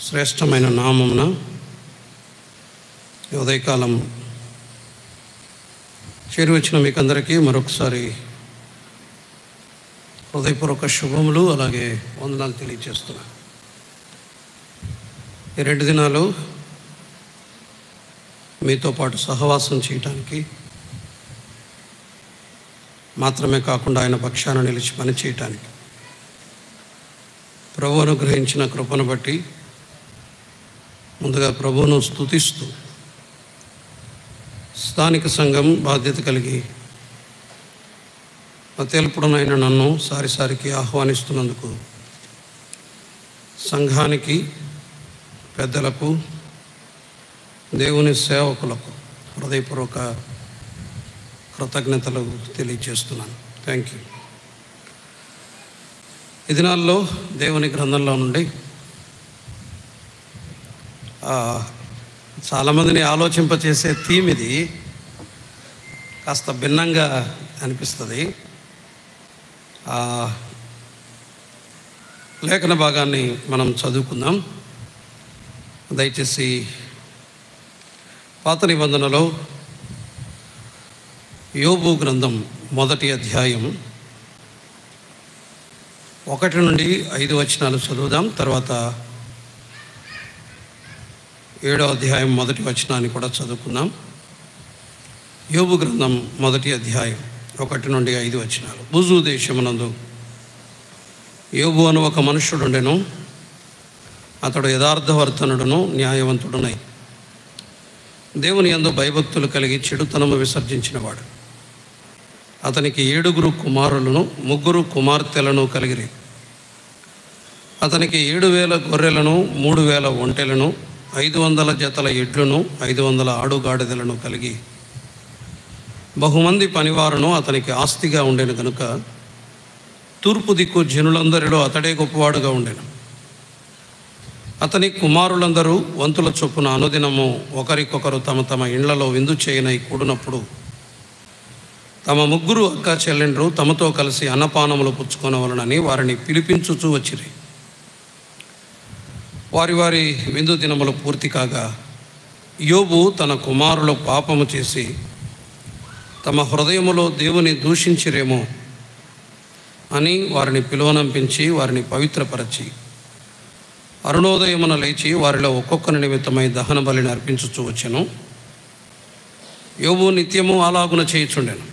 శ్రేష్టమైన నామమున ఉదయకాలం చేరువచ్చిన మీకందరికీ మరొకసారి హృదయపూర్వక శుభములు అలాగే వందనాలు తెలియజేస్తున్నా. ఈ 2 దినాలు మీతో పాటు సహవాసం చేయటానికి మాత్రమే కాకుండా ఆయన పక్షాన నిలిచి పని చేయటానికి ప్రభువు అనుగ్రహించిన కృపను బట్టి ముందుగా ప్రభువును స్తుతిస్తూ స్థానిక సంఘం బాధ్యత కలిగి అతేల్పుడనైన నన్ను సారిసారికి ఆహ్వానిస్తున్నందుకు సంఘానికి, పెద్దలకు, దేవుని సేవకులకు హృదయపూర్వక కృతజ్ఞతలు తెలియజేస్తున్నాను. Thank you. ఈ దినాల్లో దేవుని గ్రంథంలో నుండి చాలామందిని ఆలోచింపచేసే థీమ్ ఇది. కాస్త భిన్నంగా అనిపిస్తుంది. లేఖన భాగాన్ని మనం చదువుకుందాం. దయచేసి పాత నిబంధనలో యోబు గ్రంథం 1వ అధ్యాయం 1 నుండి 5 వచనాలు చదువుదాం. తర్వాత 7వ అధ్యాయం 1వ వచనాన్ని కూడా చదువుకుందాం. యోబు గ్రంథం 1వ అధ్యాయం 1 నుండి 5 వచనాలు. బుజు దేశమునందు యోబు అను ఒక మనుష్యుడుండెను. అతడు యథార్థవర్తనుడును న్యాయవంతుడునై దేవుని యందు భయభక్తులు కలిగి చెడుతనము విసర్జించినవాడు. అతనికి 7 కుమారులను 3 కుమార్తెలను కలిగిరి. అతనికి 7,000 గొర్రెలను 3,000 ఒంటెలను 500 జతల ఎడ్లను 500 ఆడుగాడిదలను కలిగి బహుమంది పనివారును అతనికి ఆస్తిగా ఉండెను కనుక తూర్పు దిక్కు జనులందరిలో అతడే గొప్పవాడుగా ఉండెను. అతని కుమారులందరూ వంతుల చొప్పున అనుదినము ఒకరికొకరు తమ తమ ఇండ్లలో విందు చేయనై కూడినప్పుడు తమ 3 అక్క చెల్లెండ్రు తమతో కలిసి అన్నపానములు పుచ్చుకొనవలనని వారిని పిలిపించుచూ వచ్చిరి. వారి వారి విందు దినములు పూర్తి కాగా యోబు తన కుమారులు పాపము చేసి తమ హృదయములో దేవుని దూషించిరేమో అని వారిని పిలువనంపించి వారిని పవిత్రపరచి అరుణోదయమున లేచి వారిలో ఒక్కొక్కరి నిమిత్తమై దహన బలిని అర్పించుచూ వచ్చెను. యోబు నిత్యము అలాగున చేయుచుండెను.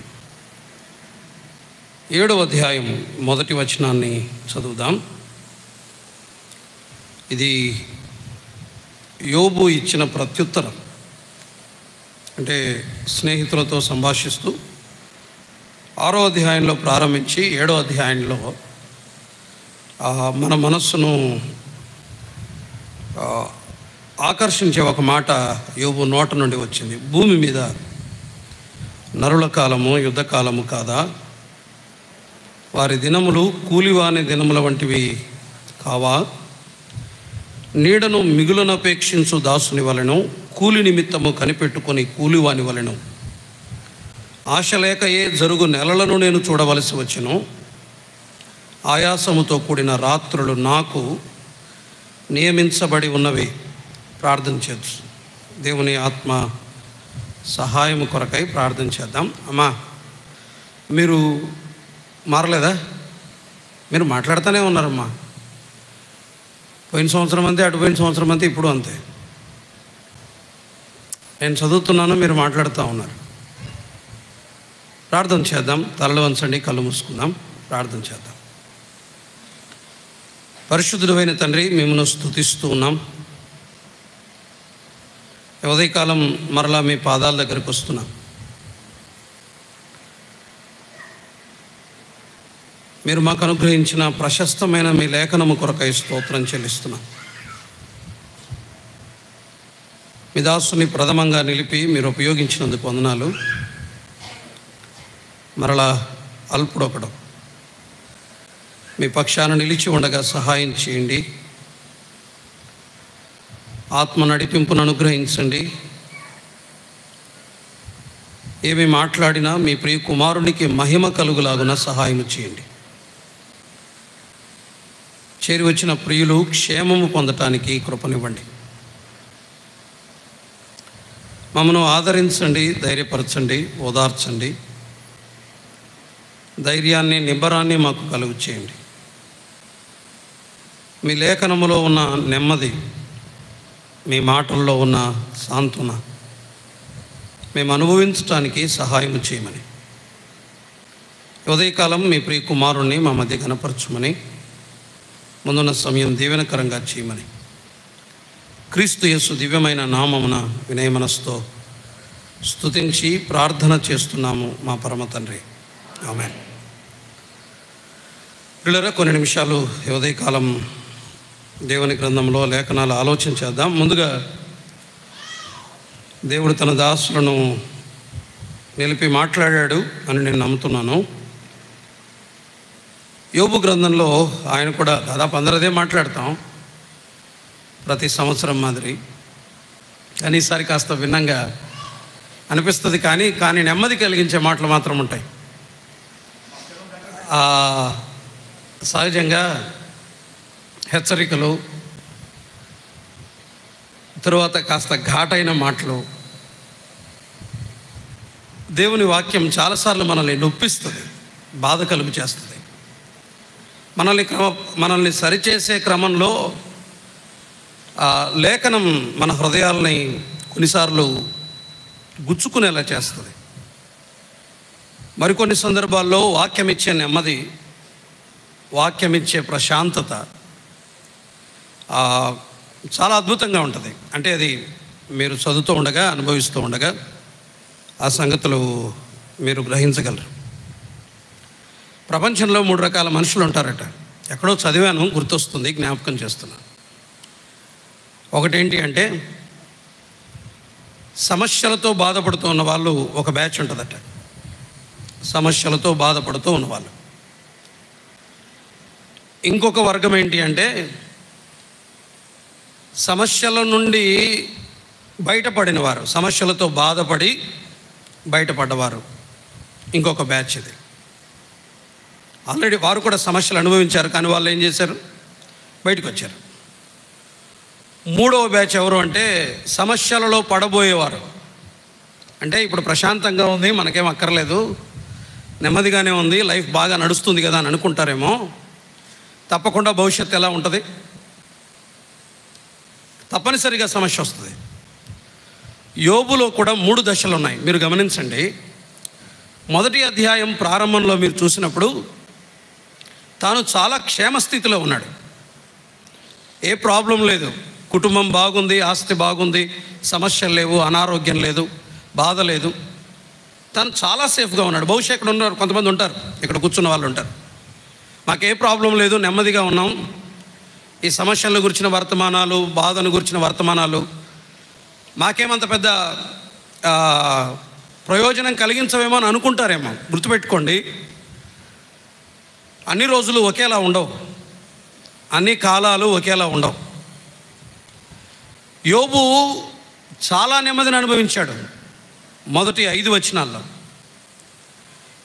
7వ అధ్యాయం 1వ వచనాన్ని చదువుదాం. ఇది యోబు ఇచ్చిన ప్రత్యుత్తరం. అంటే స్నేహితులతో సంభాషిస్తూ 6వ అధ్యాయంలో ప్రారంభించి 7వ అధ్యాయంలో మన మనస్సును ఆకర్షించే ఒక మాట యోబు నోట నుండి వచ్చింది. భూమి మీద నరుల కాలము యుద్ధకాలము కాదా? వారి దినములు కూలివాని దినముల వంటివి కావా? నీడను మిగులనపేక్షించు దాసుని వలెను కూలి నిమిత్తము కనిపెట్టుకొని కూలివాని వలెను ఆశ లేక జరుగు నెలలను నేను చూడవలసి వచ్చెను. ఆయాసముతో కూడిన రాత్రులు నాకు నియమించబడి ఉన్నవి. ప్రార్థన చేద్దాం. దేవుని ఆత్మ సహాయం కొరకై ప్రార్థన చేద్దాం. అమ్మా, మీరు మారలేదా? మీరు మాట్లాడుతూనే ఉన్నారమ్మా. పోయిన సంవత్సరం అంతే, అటుపోయిన సంవత్సరం అంతే, ఇప్పుడు అంతే. నేను చదువుతున్నాను, మీరు మాట్లాడుతూ ఉన్నారు. ప్రార్థన చేద్దాం. తలలు వంచండి, కళ్ళు మూసుకుందాం, ప్రార్థన చేద్దాం. పరిశుద్ధుడైన తండ్రి, మిమ్మల్ని స్తుతిస్తూ ఉన్నాం. ఉదయకాలం మరలా మీ పాదాల దగ్గరికి వస్తున్నాం. మీరు మాకు అనుగ్రహించిన ప్రశస్తమైన మీ లేఖనము కొరకై స్తోత్రం చెల్లిస్తున్నాం. మీ దాసుని ప్రథమంగా నిలిపి మీరు ఉపయోగించినందుకు వందనాలు. మరలా అల్పుడొకడు మీ పక్షాన నిలిచి ఉండగా సహాయం చేయండి. ఆత్మ నడిపింపును అనుగ్రహించండి. ఏమి మాట్లాడినా మీ ప్రియ కుమారునికి మహిమ కలుగులాగున సహాయం చేయండి. చేరి వచ్చిన ప్రియులు క్షేమము పొందటానికి కృపనివ్వండి. మమ్మను ఆదరించండి, ధైర్యపరచండి, ఓదార్చండి. ధైర్యాన్ని, నిబ్బరాన్ని మాకు కలుగు చేయండి. మీ లేఖనములో ఉన్న నెమ్మది, మీ మాటల్లో ఉన్న సాంత్వన మేము అనుభవించడానికి సహాయం చేయమని, ఉదయకాలం మీ ప్రియ కుమారుణ్ణి మా మధ్య కనపరచుమని, ముందున్న సమయం దీవెనకరంగా చేయమని క్రీస్తు యేసు దివ్యమైన నామమున వినయ మనసుతో స్తుతించి ప్రార్థన చేస్తున్నాము మా పరమ తండ్రి. ఆమేన్. పిల్లరా, కొన్ని నిమిషాలు ఉదయకాలం దేవుని గ్రంథంలో లేఖనాలు ఆలోచన చేద్దాం. ముందుగా దేవుడు తన దాసులను నిలిపి మాట్లాడాడు అని నేను నమ్ముతున్నాను. యోబు గ్రంథంలో ఆయన కూడా దాదాపు అందరదే మాట్లాడతాం ప్రతి సంవత్సరం మాదిరి, కానీ ఈసారి కాస్త భిన్నంగా అనిపిస్తుంది. కానీ నెమ్మది కలిగించే మాటలు మాత్రం ఉంటాయి. సహజంగా హెచ్చరికలు, తరువాత కాస్త ఘాటైన మాటలు. దేవుని వాక్యం చాలాసార్లు మనల్ని నొప్పిస్తుంది, బాధ కలుగు చేస్తుంది. మనల్ని సరిచేసే క్రమంలో లేఖనం మన హృదయాల్ని కొన్నిసార్లు గుచ్చుకునేలా చేస్తుంది. మరికొన్ని సందర్భాల్లో వాక్యం ఇచ్చే నెమ్మది, వాక్యం ఇచ్చే ప్రశాంతత చాలా అద్భుతంగా ఉంటుంది. అంటే అది మీరు చదువుతూ ఉండగా, అనుభవిస్తూ ఉండగా ఆ సంగతులు మీరు గ్రహించగలరు. ప్రపంచంలో 3 రకాల మనుషులు ఉంటారట. ఎక్కడో చదివాను, గుర్తొస్తుంది, జ్ఞాపకం చేస్తున్నాను. ఒకటేంటి అంటే, సమస్యలతో బాధపడుతూ ఉన్న వాళ్ళు ఒక బ్యాచ్ ఉంటుందట. సమస్యలతో బాధపడుతూ ఉన్నవాళ్ళు. ఇంకొక వర్గం ఏంటి అంటే, సమస్యల నుండి బయటపడిన వారు, సమస్యలతో బాధపడి బయటపడ్డవారు ఇంకొక బ్యాచ్ ఇది. ఆల్రెడీ వారు కూడా సమస్యలు అనుభవించారు, కానీ వాళ్ళు ఏం చేశారు? బయటకు వచ్చారు. మూడవ బ్యాచ్ ఎవరు అంటే, సమస్యలలో పడబోయేవారు. అంటే ఇప్పుడు ప్రశాంతంగా ఉంది, మనకేం అక్కర్లేదు, నెమ్మదిగానే ఉంది, లైఫ్ బాగా నడుస్తుంది కదా అని అనుకుంటారేమో. తప్పకుండా భవిష్యత్తు ఎలా ఉంటుంది? తప్పనిసరిగా సమస్య వస్తుంది. యోబులో కూడా 3 దశలు ఉన్నాయి, మీరు గమనించండి. మొదటి అధ్యాయం ప్రారంభంలో మీరు చూసినప్పుడు తాను చాలా క్షేమస్థితిలో ఉన్నాడు, ఏ ప్రాబ్లం లేదు, కుటుంబం బాగుంది, ఆస్తి బాగుంది, సమస్యలు లేవు, అనారోగ్యం లేదు, బాధ లేదు, తను చాలా సేఫ్గా ఉన్నాడు. బహుశా ఇక్కడ ఉన్నారు కొంతమంది ఉంటారు, ఇక్కడ కూర్చున్న వాళ్ళు ఉంటారు, మాకే ప్రాబ్లం లేదు, నెమ్మదిగా ఉన్నాం, ఈ సమస్యలను గురించిన వర్తమానాలు, బాధను గురించిన వర్తమానాలు మాకేమంత పెద్ద ప్రయోజనం కలిగించవేమో అని అనుకుంటారేమో. గుర్తుపెట్టుకోండి, అన్ని రోజులు ఒకేలా ఉండవు, అన్ని కాలాలు ఒకేలా ఉండవు. యోబు చాలా నెమ్మదిని అనుభవించాడు మొదటి 5 వచనాల్లో.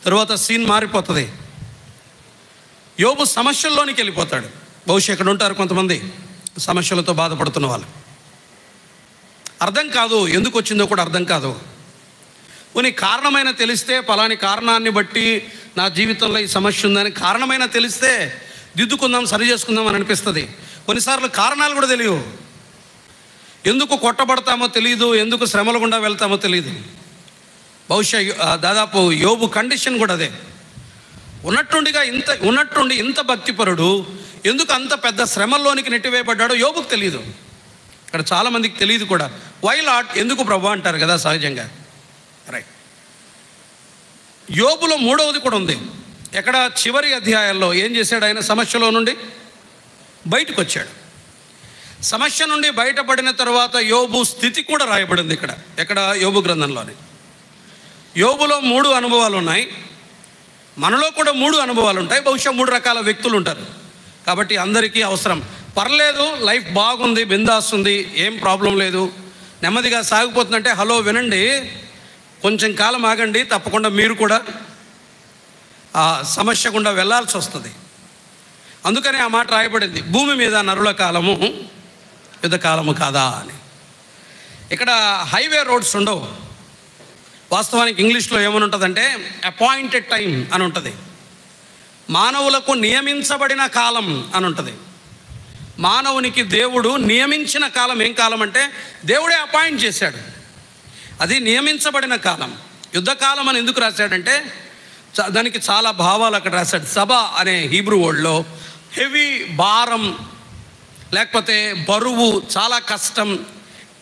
తరువాత సీన్ మారిపోతుంది. యోబు సమస్యల్లోనికి వెళ్ళిపోతాడు. బహుశా ఇక్కడ ఉంటారు కొంతమంది సమస్యలతో బాధపడుతున్న వాళ్ళు. అర్థం కాదు, ఎందుకు వచ్చిందో కూడా అర్థం కాదు. కొన్ని కారణమైన తెలిస్తే, పలాని కారణాన్ని బట్టి నా జీవితంలో ఈ సమస్య ఉందని కారణమైన తెలిస్తే దిద్దుకుందాం, సరి చేసుకుందాం అని అనిపిస్తుంది. కొన్నిసార్లు కారణాలు కూడా తెలియవు. ఎందుకు కొట్టబడతామో తెలియదు, ఎందుకు శ్రమల గుండా వెళ్తామో తెలియదు. బహుశా దాదాపు యోబు కండిషన్ కూడా అదే. ఉన్నట్టుండి ఇంత భక్తిపరుడు ఎందుకు అంత పెద్ద శ్రమల్లోనికి నెట్టివేయబడ్డాడో యోబుకు తెలియదు. ఇక్కడ చాలామందికి తెలియదు కూడా. వై లాట్, ఎందుకు ప్రభు అంటారు కదా సహజంగా. రైట్. యోబులో 3వది కూడా ఉంది. ఎక్కడ? చివరి అధ్యాయాల్లో ఏం చేశాడు ఆయన? సమస్యలో నుండి బయటకు వచ్చాడు. సమస్య నుండి బయటపడిన తర్వాత యోబు స్థితి కూడా రాయబడింది ఇక్కడ. ఎక్కడ? యోబు గ్రంథంలోని. యోబులో 3 అనుభవాలు ఉన్నాయి, మనలో కూడా 3 అనుభవాలు ఉంటాయి. బహుశా 3 రకాల వ్యక్తులు ఉంటారు. కాబట్టి అందరికీ అవసరం. పర్లేదు, లైఫ్ బాగుంది, బిందాస్ ఉంది, ఏం ప్రాబ్లం లేదు, నెమ్మదిగా సాగిపోతుందంటే హలో వినండి, కొంచెం కాలం ఆగండి, తప్పకుండా మీరు కూడా ఆ సమస్య గుండా వెళ్ళాల్సి వస్తుంది. అందుకనే ఆ మాట రాయబడింది, భూమి మీద నరుల కాలము యుద్ధ కాలము కాదా అని. ఇక్కడ హైవే రోడ్స్ ఉండవు. వాస్తవానికి ఇంగ్లీష్లో ఏమని ఉంటుందంటే అపాయింటెడ్ టైం అని ఉంటుంది. మానవులకు నియమించబడిన కాలం అని ఉంటుంది. మానవునికి దేవుడు నియమించిన కాలం ఏం కాలం అంటే దేవుడే అపాయింట్ చేశాడు. అది నియమించబడిన కాలం. యుద్ధకాలం అని ఎందుకు రాశాడంటే దానికి చాలా భావాలు అక్కడ రాశాడు. సభ అనే హీబ్రూ వర్డ్లో హెవీ, భారం, లేకపోతే బరువు, చాలా కష్టం,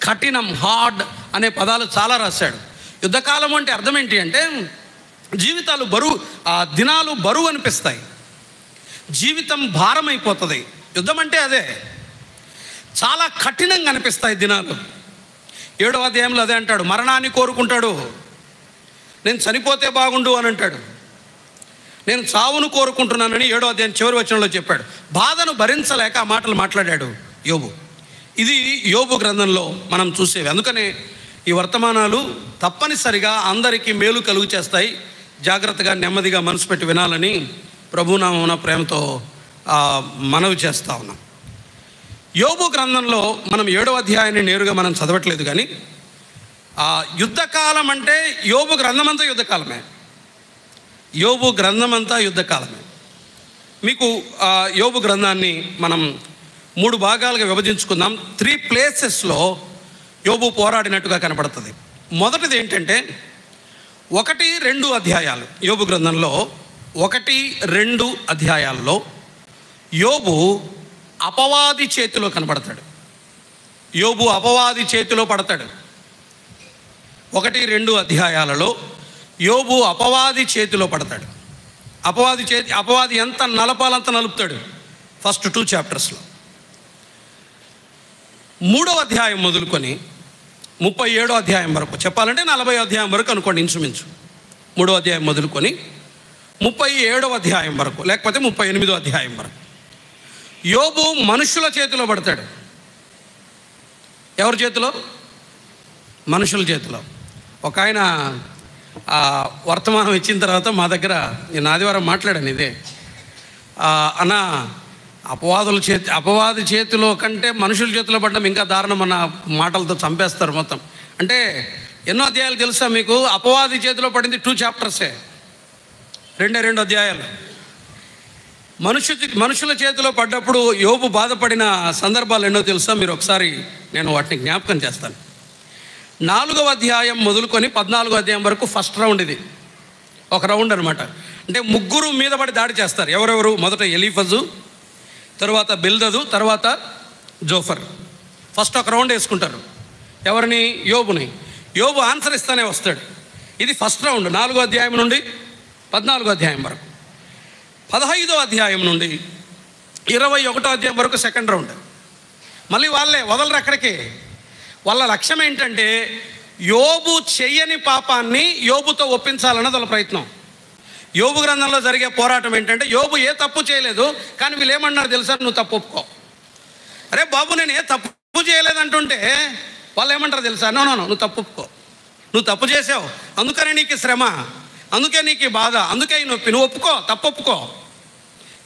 కఠినం, హార్డ్ అనే పదాలు చాలా రాశాడు. యుద్ధకాలం అంటే అర్థం ఏంటి అంటే జీవితాలు బరువు, ఆ దినాలు బరువు అనిపిస్తాయి, జీవితం భారం అయిపోతుంది. యుద్ధం అంటే అదే, చాలా కఠినంగా అనిపిస్తాయి దినాలు. 7వ అధ్యాయంలో అదే అంటాడు, మరణాన్ని కోరుకుంటాడు. నేను చనిపోతే బాగుండు అని అంటాడు. నేను చావును కోరుకుంటున్నానని 7వ అధ్యాయం చివరి వచనంలో చెప్పాడు. బాధను భరించలేక ఆ మాటలు మాట్లాడాడు యోబు. ఇది యోబు గ్రంథంలో మనం చూసేవి. అందుకనే ఈ వర్తమానాలు తప్పనిసరిగా అందరికీ మేలు కలుగు చేస్తాయి. జాగ్రత్తగా, నెమ్మదిగా మనసు పెట్టి వినాలని ప్రభునామమున ప్రేమతో మనవి చేస్తూ ఉన్నాం. యోబు గ్రంథంలో మనం 7వ అధ్యాయాన్ని నేరుగా మనం చదవట్లేదు, కానీ యుద్ధకాలం అంటే యోబు గ్రంథమంతా యుద్ధకాలమే. యోబు గ్రంథమంతా యుద్ధకాలమే. మీకు యోబు గ్రంథాన్ని మనం 3 భాగాలుగా విభజించుకుందాం. 3 ప్లేసెస్లో యోబు పోరాడినట్టుగా కనపడుతుంది. మొదటిది ఏంటంటే 1-2 అధ్యాయాలు. యోబు గ్రంథంలో 1-2 అధ్యాయాల్లో యోబు అపవాది చేతిలో కనబడతాడు. యోబు అపవాది చేతిలో పడతాడు. 1-2 అధ్యాయాలలో యోబు అపవాది చేతిలో పడతాడు. అపవాది ఎంత నలపాలంత నలుపుతాడు ఫస్ట్ 2 చాప్టర్స్లో. 3వ అధ్యాయం మొదలుకొని 37వ అధ్యాయం వరకు, చెప్పాలంటే 40వ అధ్యాయం వరకు అనుకోండి ఇంచుమించు. 3వ అధ్యాయం మొదలుకొని 37వ అధ్యాయం వరకు, లేకపోతే 38వ అధ్యాయం వరకు యోబు మనుషుల చేతిలో పడతాడు. ఎవరి చేతిలో? మనుషుల చేతిలో. ఒక ఆయన వర్తమానం ఇచ్చిన తర్వాత మా దగ్గర, నేను ఆదివారం మాట్లాడాను ఇదే, అన్న అపవాది చేతిలో కంటే మనుషుల చేతిలో పడడం ఇంకా దారుణం అన్న మాటలతో చంపేస్తారు మొత్తం. అంటే ఎన్నో అధ్యాయాలు తెలుసా మీకు? అపవాది చేతిలో పడింది 2 చాప్టర్సే, 2 అధ్యాయాలు. మనుషుల చేతిలో పడ్డప్పుడు యోబు బాధపడిన సందర్భాలు ఎన్నో తెలుసా? మీరు ఒకసారి నేను వాటిని జ్ఞాపకం చేస్తాను. 4వ అధ్యాయం మొదలుకొని 14వ అధ్యాయం వరకు ఫస్ట్ రౌండ్. ఇది ఒక రౌండ్ అనమాట. అంటే 3 మీద పడి దాడి చేస్తారు. ఎవరెవరు? మొదట ఎలీఫజు, తర్వాత బిల్దదు, తర్వాత జోఫర్. ఫస్ట్ ఒక రౌండ్ వేసుకుంటారు. ఎవరిని? యోబుని. యోబు ఆన్సర్ ఇస్తానే వస్తాడు. ఇది ఫస్ట్ రౌండ్. 4వ అధ్యాయం నుండి 14వ అధ్యాయం వరకు. 15వ అధ్యాయం నుండి 21వ అధ్యాయం వరకు సెకండ్ రౌండ్. మళ్ళీ వాళ్ళే వదలరు అక్కడికి. వాళ్ళ లక్ష్యం ఏంటంటే యోబు చెయ్యని పాపాన్ని యోబుతో ఒప్పించాలన్నది వాళ్ళ ప్రయత్నం. యోబు గ్రంథంలో జరిగే పోరాటం ఏంటంటే యోబు ఏ తప్పు చేయలేదు, కానీ వీళ్ళు ఏమన్నారు తెలుసా? నువ్వు తప్పు ఒప్పుకో. అరే బాబు, నేను ఏ తప్పు చేయలేదంటుంటే వాళ్ళు ఏమంటారు తెలుసా? నో, నువ్వు తప్పు ఒప్పుకో, నువ్వు తప్పు చేసావు, అందుకనే నీకు శ్రమ, అందుకే నీకు బాధ, అందుకే నొప్పి, నువ్వు ఒప్పుకో, తప్పు ఒప్పుకో.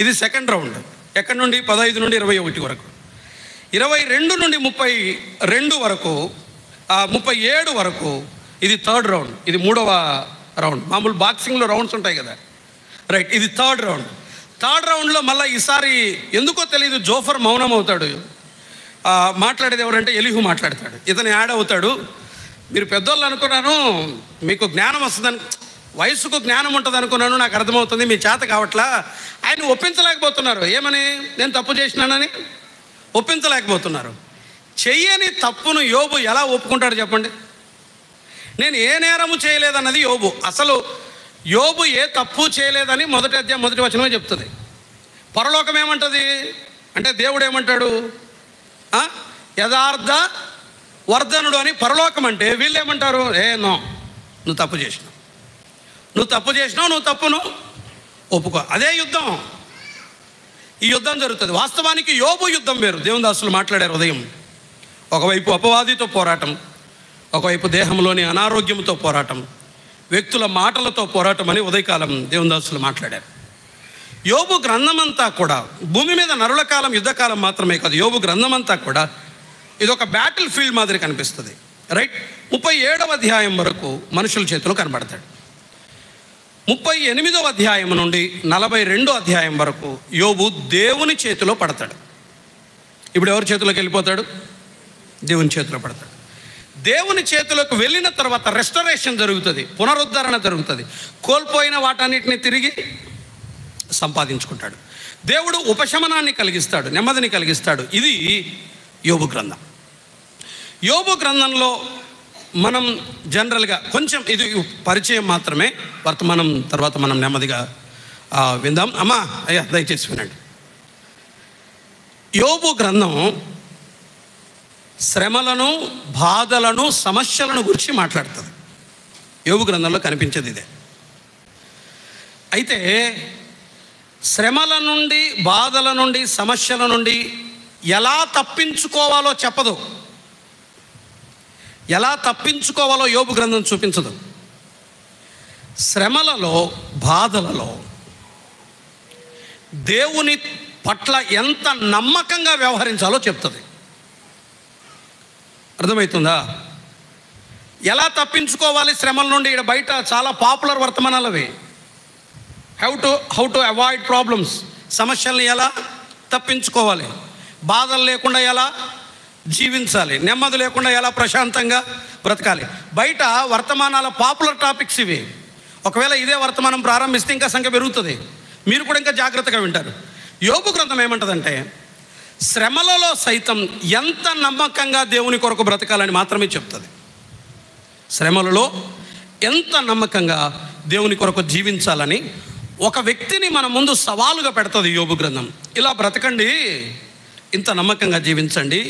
ఇది సెకండ్ రౌండ్. ఎక్కడి నుండి? 15 నుండి 21 వరకు. 22 నుండి 32 వరకు, 37 వరకు ఇది థర్డ్ రౌండ్. ఇది 3వ రౌండ్. మామూలు బాక్సింగ్లో రౌండ్స్ ఉంటాయి కదా, రైట్. ఇది థర్డ్ రౌండ్. థర్డ్ రౌండ్లో మళ్ళీ ఈసారి ఎందుకో తెలియదు జోఫర్ మౌనం అవుతాడు. మాట్లాడేది ఎవరంటే ఎలీహు మాట్లాడతాడు. ఇతను యాడ్ అవుతాడు. మీరు పెద్దోళ్ళు అనుకున్నాను, మీకు జ్ఞానం వస్తుందని, వయసుకు జ్ఞానం ఉంటుంది అనుకున్నాను, నాకు అర్థమవుతుంది, మీ చేత కావట్లా. ఆయన ఒప్పించలేకపోతున్నారు. ఏమని? నేను తప్పు చేసినానని ఒప్పించలేకపోతున్నారు. చెయ్యని తప్పును యోబు ఎలా ఒప్పుకుంటాడు చెప్పండి? నేను ఏ నేరము చేయలేదన్నది యోబు. అసలు యోబు ఏ తప్పు చేయలేదని మొదటి అధ్యాయం 1వ వచనమే చెప్తుంది. పరలోకం ఏమంటుంది అంటే దేవుడు ఏమంటాడు? యథార్థ వర్ధనుడు అని పరలోకం అంటే, వీళ్ళు ఏమంటారు? నో, నువ్వు తప్పు చేసినావు, నువ్వు తప్పును ఒప్పుకో. అదే యుద్ధం. ఈ యుద్ధం జరుగుతుంది. వాస్తవానికి యోబు యుద్ధం వేరు. దేవుని దాసులు మాట్లాడారు ఉదయం. ఒకవైపు అపవాదితో పోరాటం, ఒకవైపు దేహంలోని అనారోగ్యంతో పోరాటం, వ్యక్తుల మాటలతో పోరాటం అని ఉదయకాలం దేవుని దాసులు మాట్లాడారు. యోబు గ్రంథమంతా కూడా భూమి మీద నరుల కాలం యుద్ధకాలం మాత్రమే కాదు, యోబు గ్రంథమంతా కూడా ఇదొక బ్యాటిల్ ఫీల్డ్ మాదిరి కనిపిస్తుంది. రైట్. 37వ అధ్యాయం వరకు మనుషుల చేతిలో కనబడతాడు. 38వ అధ్యాయం నుండి 42వ అధ్యాయం వరకు యోబు దేవుని చేతిలో పడతాడు. ఇప్పుడు ఎవరి చేతిలోకి వెళ్ళిపోతాడు? దేవుని చేతిలో పడతాడు. దేవుని చేతిలోకి వెళ్ళిన తర్వాత రెస్టరేషన్ జరుగుతుంది, పునరుద్ధరణ జరుగుతుంది. కోల్పోయిన వాటన్నిటిని తిరిగి సంపాదించుకుంటాడు. దేవుడు ఉపశమనాన్ని కలిగిస్తాడు, నెమ్మదిని కలిగిస్తాడు. ఇది యోబు గ్రంథం. యోబు గ్రంథంలో మనం జనరల్గా కొంచెం ఇది పరిచయం మాత్రమే, వర్తమానం తర్వాత మనం నెమ్మదిగా విందాం. అమ్మా అయ్యా దయచేసి వినండి. యోబు గ్రంథం శ్రమలను, బాధలను, సమస్యలను గురించి మాట్లాడుతుంది. యోబు గ్రంథంలో కనిపించేది ఇదే. అయితే శ్రమల నుండి, బాధల నుండి, సమస్యల నుండి ఎలా తప్పించుకోవాలో చెప్పదు. ఎలా తప్పించుకోవాలో యోబు గ్రంథం చూపించదు. శ్రమలలో, బాధలలో దేవుని పట్ల ఎంత నమ్మకంగా వ్యవహరించాలో చెప్తుంది. అర్థమవుతుందా? ఎలా తప్పించుకోవాలి శ్రమల నుండి? ఇక్కడ బయట చాలా పాపులర్ వర్తమానాలు అవి. How to avoid problems. సమస్యల్ని ఎలా తప్పించుకోవాలి, బాధలు లేకుండా ఎలా జీవించాలి, నెమ్మది లేకుండా ఎలా ప్రశాంతంగా బ్రతకాలి. బయట వర్తమానాల పాపులర్ టాపిక్స్ ఇవి. ఒకవేళ ఇదే వర్తమానం ప్రారంభిస్తే ఇంకా సంఖ్య పెరుగుతుంది, మీరు కూడా ఇంకా జాగ్రత్తగా వింటారు. యోబు గ్రంథం ఏమంటుందంటే శ్రమలలో సైతం ఎంత నమ్మకంగా దేవుని కొరకు బ్రతకాలని మాత్రమే చెప్తుంది. శ్రమలలో ఎంత నమ్మకంగా దేవుని కొరకు జీవించాలని ఒక వ్యక్తిని మన ముందు సవాలుగా పెడుతుంది యోబు గ్రంథం. ఇలా బ్రతకండి, ఇంత నమ్మకంగా జీవించండి.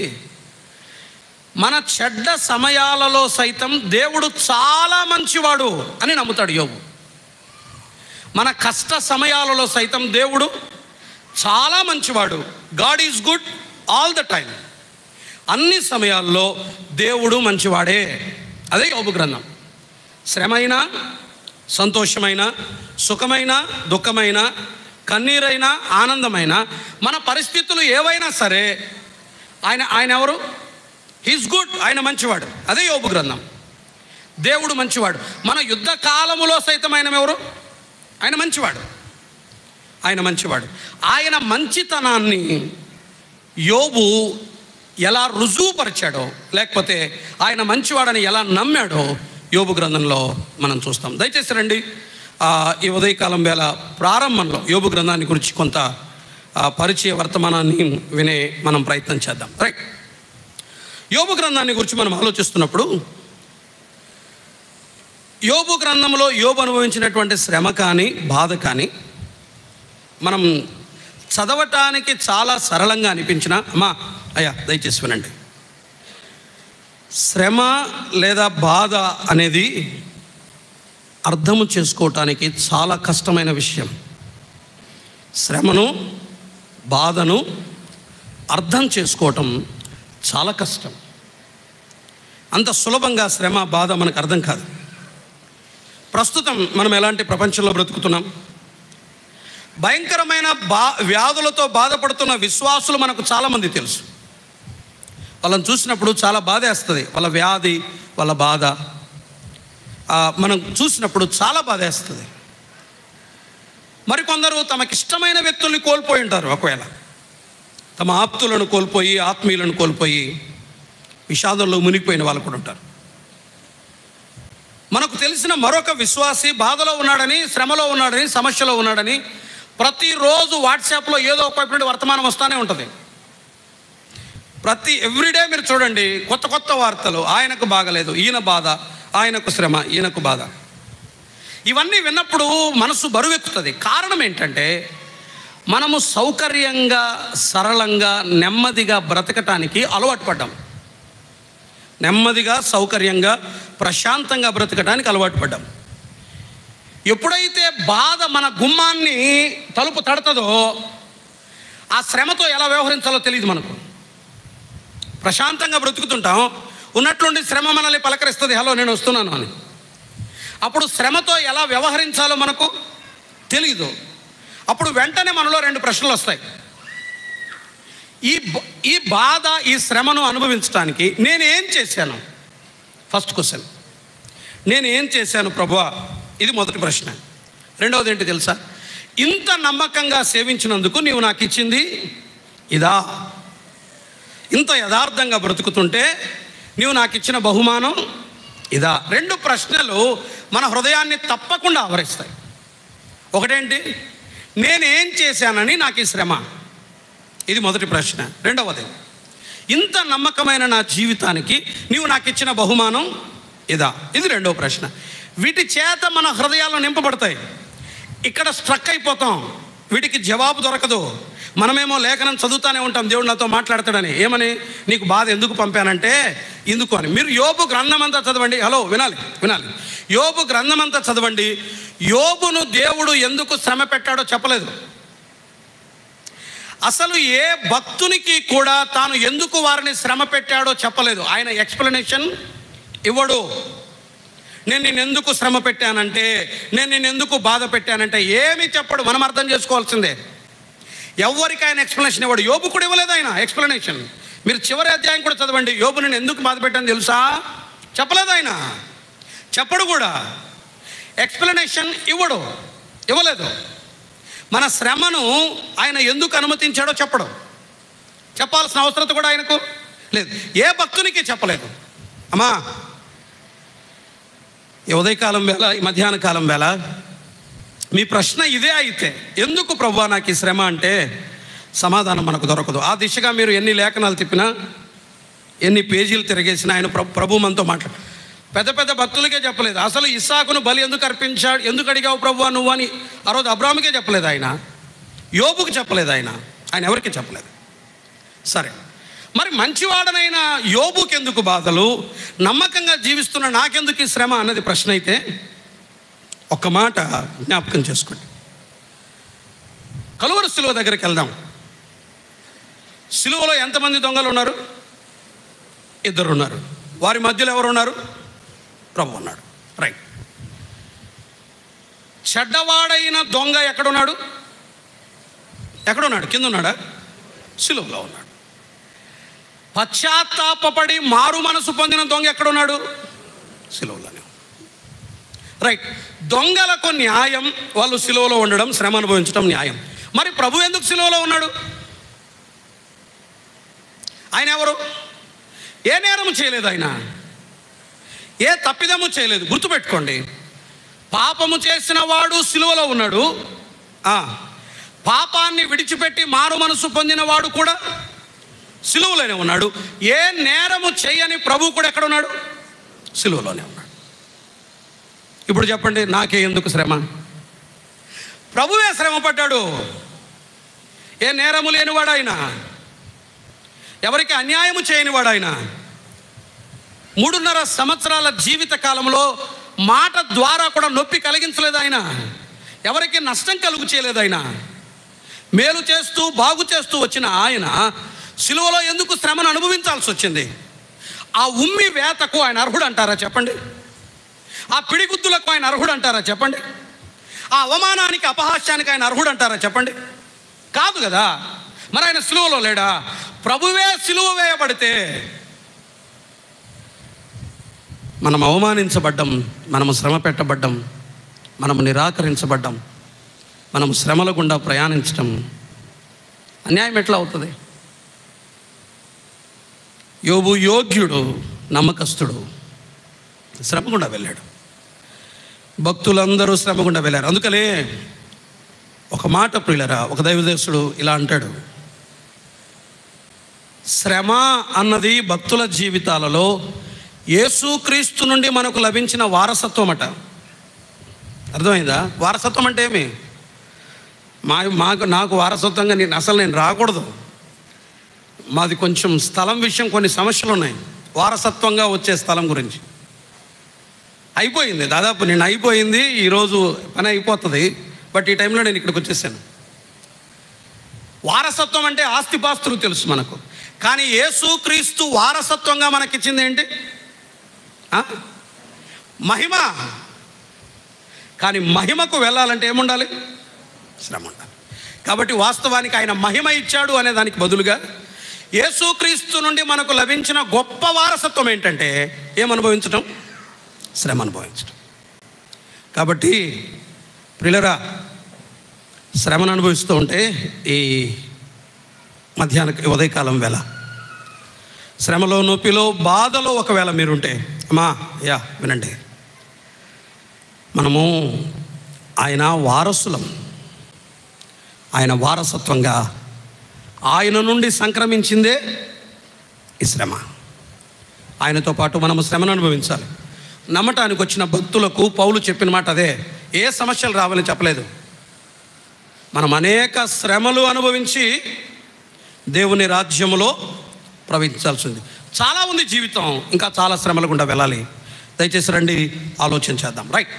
మన చెడ్డ సమయాలలో సైతం దేవుడు చాలా మంచివాడు అని నమ్ముతాడు యోబు. మన కష్ట సమయాలలో సైతం దేవుడు చాలా మంచివాడు. God is good all the time. అన్ని సమయాల్లో దేవుడు మంచివాడే. అదే యోబు గ్రంథం. శ్రమైనా, సంతోషమైన, సుఖమైన, దుఃఖమైన, కన్నీరైనా, ఆనందమైన, మన పరిస్థితులు ఏవైనా సరే ఆయన ఎవరు? He's good. ఆయన మంచివాడు. అదే యోబు గ్రంథం. దేవుడు మంచివాడు. మన యుద్ధ కాలములో సైతం ఆయన ఎవరు? ఆయన మంచివాడు. ఆయన మంచివాడు. ఆయన మంచితనాన్ని యోబు ఎలా రుజువుపరిచాడో, లేకపోతే ఆయన మంచివాడని ఎలా నమ్మాడో యోబు గ్రంథంలో మనం చూస్తాం. దయచేసి రండి, ఈ ఉదయకాలం వేళ ప్రారంభంలో యోబు గ్రంథాన్ని గురించి కొంత పరిచయ వర్తమానాన్ని వినే మనం ప్రయత్నం చేద్దాం. రైట్. యోబు గ్రంథాన్ని గురించి మనం ఆలోచిస్తున్నప్పుడు యోబు గ్రంథంలో యోబు అనుభవించినటువంటి శ్రమ కానీ, బాధ కానీ మనం చదవటానికి చాలా సరళంగా అనిపించిన, అమ్మా అయ్యా దయచేసి వినండి, శ్రమ లేదా బాధ అనేది అర్థము చేసుకోవటానికి చాలా కష్టమైన విషయం. శ్రమను, బాధను అర్థం చేసుకోవటం చాలా కష్టం. అంత సులభంగా శ్రమ, బాధ మనకు అర్థం కాదు. ప్రస్తుతం మనం ఎలాంటి ప్రపంచంలో బ్రతుకుతున్నాం? భయంకరమైన వ్యాధులతో బాధపడుతున్న విశ్వాసులు మనకు చాలామంది తెలుసు. వాళ్ళని చూసినప్పుడు చాలా బాధేస్తుంది. వాళ్ళ వ్యాధి, వాళ్ళ బాధ మనం చూసినప్పుడు చాలా బాధేస్తుంది. మరికొందరు తమకిష్టమైన వ్యక్తుల్ని కోల్పోయి ఉంటారు. ఒకవేళ తమ ఆప్తులను కోల్పోయి, ఆత్మీయులను కోల్పోయి విషాదంలో మునిగిపోయిన వాళ్ళు కూడా ఉంటారు. మనకు తెలిసిన మరొక విశ్వాసి బాధలో ఉన్నాడని, శ్రమలో ఉన్నాడని, సమస్యలో ఉన్నాడని ప్రతిరోజు వాట్సాప్లో ఏదో ఒక వర్తమానం వస్తూనే ఉంటుంది. ఎవ్రీడే మీరు చూడండి, కొత్త కొత్త వార్తలు. ఆయనకు బాగలేదు, ఈయన బాధ, ఆయనకు శ్రమ, ఈయనకు బాధ. ఇవన్నీ విన్నప్పుడు మనసు బరువెక్కుతుంది. కారణం ఏంటంటే మనము సౌకర్యంగా, సరళంగా, నెమ్మదిగా బ్రతకటానికి అలవాటు పడ్డాం. నెమ్మదిగా, సౌకర్యంగా, ప్రశాంతంగా బ్రతకటానికి అలవాటు పడ్డాం. ఎప్పుడైతే బాధ మన గుమ్మాన్ని తలుపు తడుతుందో ఆ శ్రమతో ఎలా వ్యవహరించాలో తెలియదు మనకు. ప్రశాంతంగా బ్రతుకుతుంటాం, ఉన్నట్లుండి శ్రమ మనల్ని పలకరిస్తుంది, హలో నేను వస్తున్నాను అని. అప్పుడు శ్రమతో ఎలా వ్యవహరించాలో మనకు తెలియదు. అప్పుడు వెంటనే మనలో రెండు ప్రశ్నలు వస్తాయి. ఈ బాధ, ఈ శ్రమను అనుభవించడానికి నేనేం చేశాను? ఫస్ట్ క్వశ్చన్, నేను ఏం చేశాను ప్రభువా? ఇది మొదటి ప్రశ్న. రెండవది ఏంటి తెలుసా? ఇంత నమ్మకంగా సేవించినందుకు నీవు నాకు ఇచ్చింది ఇదా? ఇంత యథార్థంగా బ్రతుకుతుంటే నీవు నాకు ఇచ్చిన బహుమానం ఇదా? రెండు ప్రశ్నలు మన హృదయాన్ని తప్పకుండా ఆవరిస్తాయి. ఒకటేంటి, నేనేం చేశానని నాకు ఈ శ్రమ? ఇది మొదటి ప్రశ్న. రెండవది, ఇంత నమ్మకమైన నా జీవితానికి నీవు నాకు ఇచ్చిన బహుమానం ఇదా? ఇది రెండవ ప్రశ్న. వీటి చేత మన హృదయాలు నింపబడతాయి. ఇక్కడ స్ట్రక్ అయిపోతాం, వీటికి జవాబు దొరకదు. మనమేమో లేఖనం చదువుతానే ఉంటాం, దేవుడు నాతో మాట్లాడతాడని. ఏమని? నీకు బాధ ఎందుకు పంపానంటే ఇందుకు అని. మీరు యోబు గ్రంథం అంతా చదవండి. హలో, వినాలి. యోబు గ్రంథం అంతా చదవండి. యోబును దేవుడు ఎందుకు శ్రమ పెట్టాడో చెప్పలేదు. అసలు ఏ భక్తునికి కూడా తాను ఎందుకు వారిని శ్రమ పెట్టాడో చెప్పలేదు. ఆయన ఎక్స్ప్లెనేషన్ ఇవ్వడు. నేను నిన్నెందుకు శ్రమ పెట్టానంటే, నేను నిన్నెందుకు బాధ పెట్టానంటే ఏమీ చెప్పడు. మనం అర్థం చేసుకోవాల్సిందే. ఎవరికి ఆయన ఎక్స్ప్లెనేషన్ ఇవ్వడు. యోబు కూడా ఇవ్వలేదు ఆయన ఎక్స్ప్లెనేషన్. మీరు చివరి అధ్యాయం కూడా చదవండి. యోబు నేను ఎందుకు బాధ పెట్టాను తెలుసా? చెప్పలేదు ఆయన, చెప్పడు కూడా. ఎక్స్ప్లెనేషన్ ఇవ్వలేదు. మన శ్రమను ఆయన ఎందుకు అనుమతించాడో చెప్పడం, చెప్పాల్సిన అవసరం కూడా ఆయనకు లేదు. ఏ భక్తునికి చెప్పలేదు. అమ్మా, ఈ ఉదయకాలం వేళ, ఈ మధ్యాహ్న కాలం వేళ మీ ప్రశ్న ఇదే అయితే, ఎందుకు ప్రభువా నాకు ఈ శ్రమ అంటే సమాధానం మనకు దొరకదు. ఆ దిశగా మీరు ఎన్ని లేఖనాలు తిప్పినా, ఎన్ని పేజీలు తిరిగేసినా ఆయన ప్రభు మనతో మాట్లాడు. పెద్ద పెద్ద భక్తులకే చెప్పలేదు. అసలు ఇస్సాకును బలి ఎందుకు అర్పించాడు, ఎందుకు అడిగావు ప్రభువా నువ్వు అని ఆ రోజు అబ్రాహాముకే చెప్పలేదు ఆయన, యోబుకు చెప్పలేదు ఆయన ఎవరికి చెప్పలేదు. సరే, మరి మంచివాడనైన యోబుకి ఎందుకు బాధలు, నమ్మకంగా జీవిస్తున్న నాకెందుకు ఈ శ్రమ అన్నది ప్రశ్న అయితే, ఒక్క మాట జ్ఞాపకం చేసుకోండి. కలువరి సిలువ దగ్గరికి వెళ్దాం. సిలువలో ఎంతమంది దొంగలు ఉన్నారు? 2 ఉన్నారు. వారి మధ్యలో ఎవరు ఉన్నారు? ప్రభు ఉన్నాడు. రైట్. చెడ్డవాడైన దొంగ ఎక్కడున్నాడు? కింద ఉన్నాడా? సిలువలో ఉన్నాడు. పశ్చాత్తాపడి మారు మనసు పొందిన దొంగ ఎక్కడున్నాడు? సిలువలోనే. రైట్. దొంగలకు న్యాయం, వాళ్ళు సిలువలో ఉండడం, శ్రమ అనుభవించడం న్యాయం. మరి ప్రభు ఎందుకు సిలువలో ఉన్నాడు? ఆయన ఎవరు? ఏ నేరము చేయలేదు ఆయన, ఏ తప్పిదము చేయలేదు. గుర్తుపెట్టుకోండి, పాపము చేసిన వాడు సిలువలో ఉన్నాడు. పాపాన్ని విడిచిపెట్టి మారు మనసు పొందిన వాడు కూడా సిలువలోనే ఉన్నాడు. ఏ నేరము చేయని ప్రభు కూడా ఎక్కడ ఉన్నాడు? సిలువలోనే ఉన్నాడు. ఇప్పుడు చెప్పండి, నాకే ఎందుకు శ్రమ? ప్రభువే శ్రమ పడ్డాడు. ఏ నేరము లేనివాడు ఆయన, ఎవరికి అన్యాయము చేయనివాడు ఆయన. 3.5 సంవత్సరాల జీవిత కాలంలో మాట ద్వారా కూడా నొప్పి కలిగించలేదు ఆయన, ఎవరికి నష్టం కలుగు చేయలేదు ఆయన. మేలు చేస్తూ బాగు చేస్తూ వచ్చిన ఆయన సిలువలో ఎందుకు శ్రమను అనుభవించాల్సి వచ్చింది? ఆ ఉమ్మి వేతకు ఆయన అర్హుడు అంటారా చెప్పండి? ఆ పిడిగుద్దులకు ఆయన అర్హుడు అంటారా చెప్పండి? ఆ అవమానానికి, అపహాస్యానికి ఆయన అర్హుడు అంటారా చెప్పండి? కాదు కదా. మరి ఆయన సిలువలో లేడా? ప్రభువే సిలువ వేయబడితే మనం అవమానించబడ్డం, మనము శ్రమ పెట్టబడ్డం, మనము నిరాకరించబడ్డం, మనము శ్రమల గుండా ప్రయాణించడం అన్యాయం ఎట్లా అవుతుంది? యోబు యోగ్యుడు, నమ్మకస్తుడు, శ్రమ గుండా వెళ్ళాడు. భక్తులందరూ శ్రమ గుండా వెళ్ళారు. అందుకనే ఒక మాట ప్రియులరా, ఒక దైవదేశుడు ఇలా అంటాడు, శ్రమ అన్నది భక్తుల జీవితాలలో యేసుక్రీస్తు నుండి మనకు లభించిన వారసత్వం అట. అర్థమైందా? వారసత్వం అంటే ఏమి? నాకు వారసత్వంగా నేను రాకూడదు. మాది కొంచెం స్థలం విషయం కొన్ని సమస్యలు ఉన్నాయి, వారసత్వంగా వచ్చే స్థలం గురించి. అయిపోయింది, దాదాపు నేను అయిపోయింది, ఈరోజు పని అయిపోతుంది. బట్ ఈ టైంలో నేను ఇక్కడికి వచ్చేసాను. వారసత్వం అంటే ఆస్తిపాస్తులు తెలుసు మనకు, కానీ యేసుక్రీస్తు వారసత్వంగా మనకిచ్చింది ఏంటి? మహిమ. కానీ మహిమకు వెళ్ళాలంటే ఏముండాలి? శ్రమ ఉండాలి. కాబట్టి వాస్తవానికి ఆయన మహిమ ఇచ్చాడు అనే దానికి బదులుగా యేసుక్రీస్తు నుండి మనకు లభించిన గొప్ప వారసత్వం ఏంటంటే ఏమనుభవించడం? శ్రమ అనుభవించడం. కాబట్టి ప్రియులరా, శ్రమను అనుభవిస్తూ ఉంటే ఈ ఉదయకాలం వేళ శ్రమలో, నొప్పిలో, బాధలో ఒకవేళ మీరుంటే వినండి, మనము ఆయన వారసులం. ఆయన వారసత్వంగా ఆయన నుండి సంక్రమించిందే ఈ శ్రమ. ఆయనతో పాటు మనము శ్రమను అనుభవించాలి. నమ్మటానికి వచ్చిన భక్తులకు పౌలు చెప్పిన మాట అదే. ఏ సమస్యలు రావాలని చెప్పలేదు. మనం అనేక శ్రమలు అనుభవించి దేవుని రాజ్యములో ప్రవేశించాల్సింది. చాలా ఉంది జీవితం, ఇంకా చాలా శ్రమలు గుండా వెళ్ళాలి. దయచేసి రండి ఆలోచన చేద్దాం. రైట్,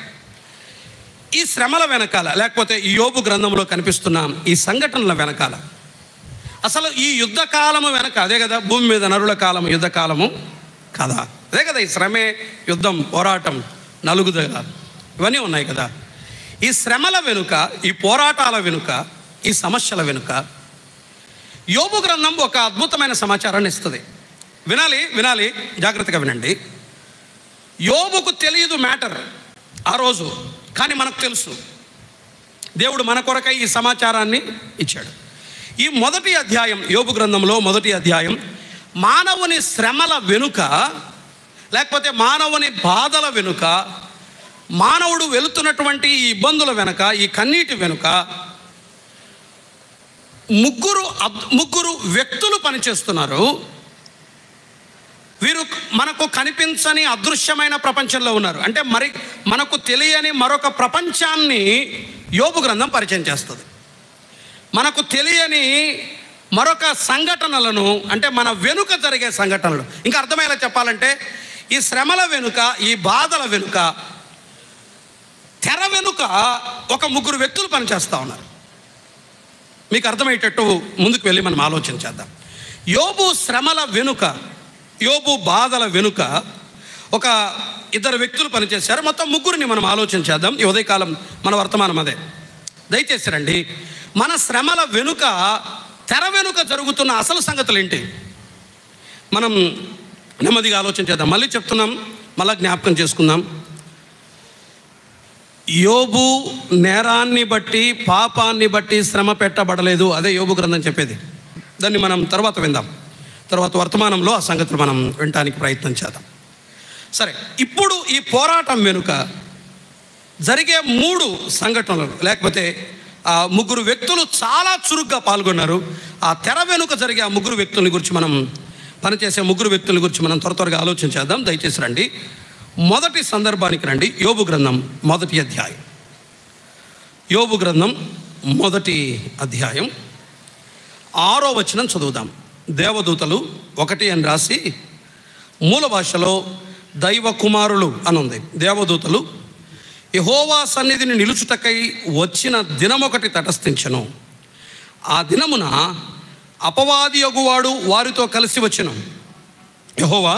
ఈ శ్రమల వెనకాల, లేకపోతే ఈ యోబు గ్రంథంలో కనిపిస్తున్న ఈ సంఘటనల వెనకాల, అసలు ఈ యుద్ధ కాలము వెనక అదే కదా, భూమి మీద నరుల కాలము యుద్ధ కాలము కదా, అదే కదా. ఈ శ్రమే, యుద్ధం, పోరాటం, నలుగుదల, ఇవన్నీ ఉన్నాయి కదా. ఈ శ్రమల వెనుక, ఈ పోరాటాల వెనుక, ఈ సమస్యల వెనుక యోబు గ్రంథం ఒక అద్భుతమైన సమాచారాన్ని ఇస్తుంది. వినాలి, జాగ్రత్తగా వినండి. యోబుకు తెలియదు మ్యాటర్ ఆ రోజు, కానీ మనకు తెలుసు. దేవుడు మన కొరకై ఈ సమాచారాన్ని ఇచ్చాడు. ఈ మొదటి అధ్యాయం, యోబు గ్రంథంలో మొదటి అధ్యాయం, మానవుని శ్రమల వెనుక, లేకపోతే మానవుని బాధల వెనుక, మానవుడు వెళుతున్నటువంటి ఈ ఇబ్బందుల వెనుక, ఈ కన్నీటి వెనుక ముగ్గురు వ్యక్తులు పనిచేస్తున్నారు. వీరు మనకు కనిపించని అదృశ్యమైన ప్రపంచంలో ఉన్నారు. అంటే మరి మనకు తెలియని మరొక ప్రపంచాన్ని యోబు గ్రంథం పరిచయం చేస్తుంది. మనకు తెలియని మరొక సంఘటనలను, అంటే మన వెనుక జరిగే సంఘటనలు. ఇంకా అర్థమయ్యేలా చెప్పాలంటే, ఈ శ్రమల వెనుక, ఈ బాధల వెనుక, తెర వెనుక ఒక ముగ్గురు వ్యక్తులు పనిచేస్తూ ఉన్నారు. మీకు అర్థమయ్యేటట్టు ముందుకు వెళ్ళి మనం ఆలోచన చేద్దాం. యోబు శ్రమల వెనుక, యోబు బాధల వెనుక ఒక ఇద్దరు వ్యక్తులు పనిచేశారు. మొత్తం ముగ్గురిని మనం ఆలోచన చేద్దాం. ఈ ఉదయకాలం మన వర్తమానం అదే. దయచేసి రండి. మన శ్రమల వెనుక, తెర వెనుక జరుగుతున్న అసలు సంగతులు ఏంటి మనం నెమ్మదిగా ఆలోచన చేద్దాం. మళ్ళీ చెప్తున్నాం, మళ్ళీ జ్ఞాపకం చేసుకుందాం. యోబు నేరాన్ని బట్టి, పాపాన్ని బట్టి శ్రమ పెట్టబడలేదు. అదే యోబు గ్రంథం చెప్పేది. దాన్ని మనం తర్వాత విందాం. తర్వాత వర్తమానంలో ఆ సంగతులు మనం వినటానికి ప్రయత్నం చేద్దాం. సరే, ఇప్పుడు ఈ పోరాటం వెనుక జరిగే 3 సంఘటనలు, లేకపోతే ఆ ముగ్గురు వ్యక్తులు చాలా చురుగ్గా పాల్గొన్నారు. ఆ తెర వెనుక జరిగే ఆ ముగ్గురు వ్యక్తుల గురించి, మనం పనిచేసే ముగ్గురు వ్యక్తుల గురించి మనం త్వరగా ఆలోచన చేద్దాం. దయచేసి రండి, మొదటి సందర్భానికి రండి. యోబు గ్రంథం మొదటి అధ్యాయం. యోబు గ్రంథం మొదటి అధ్యాయం 6వ వచనం చదువుదాం. దేవదూతలు 1 అని రాసి మూల భాషలో దైవ కుమారులు అని ఉంది. దేవదూతలు యెహోవా సన్నిధిని నిలుచుటకై వచ్చిన దినమొకటి తటస్థించెను. ఆ దినమున అపవాది యగువాడు వారితో కలిసి వచ్చెను. యెహోవా,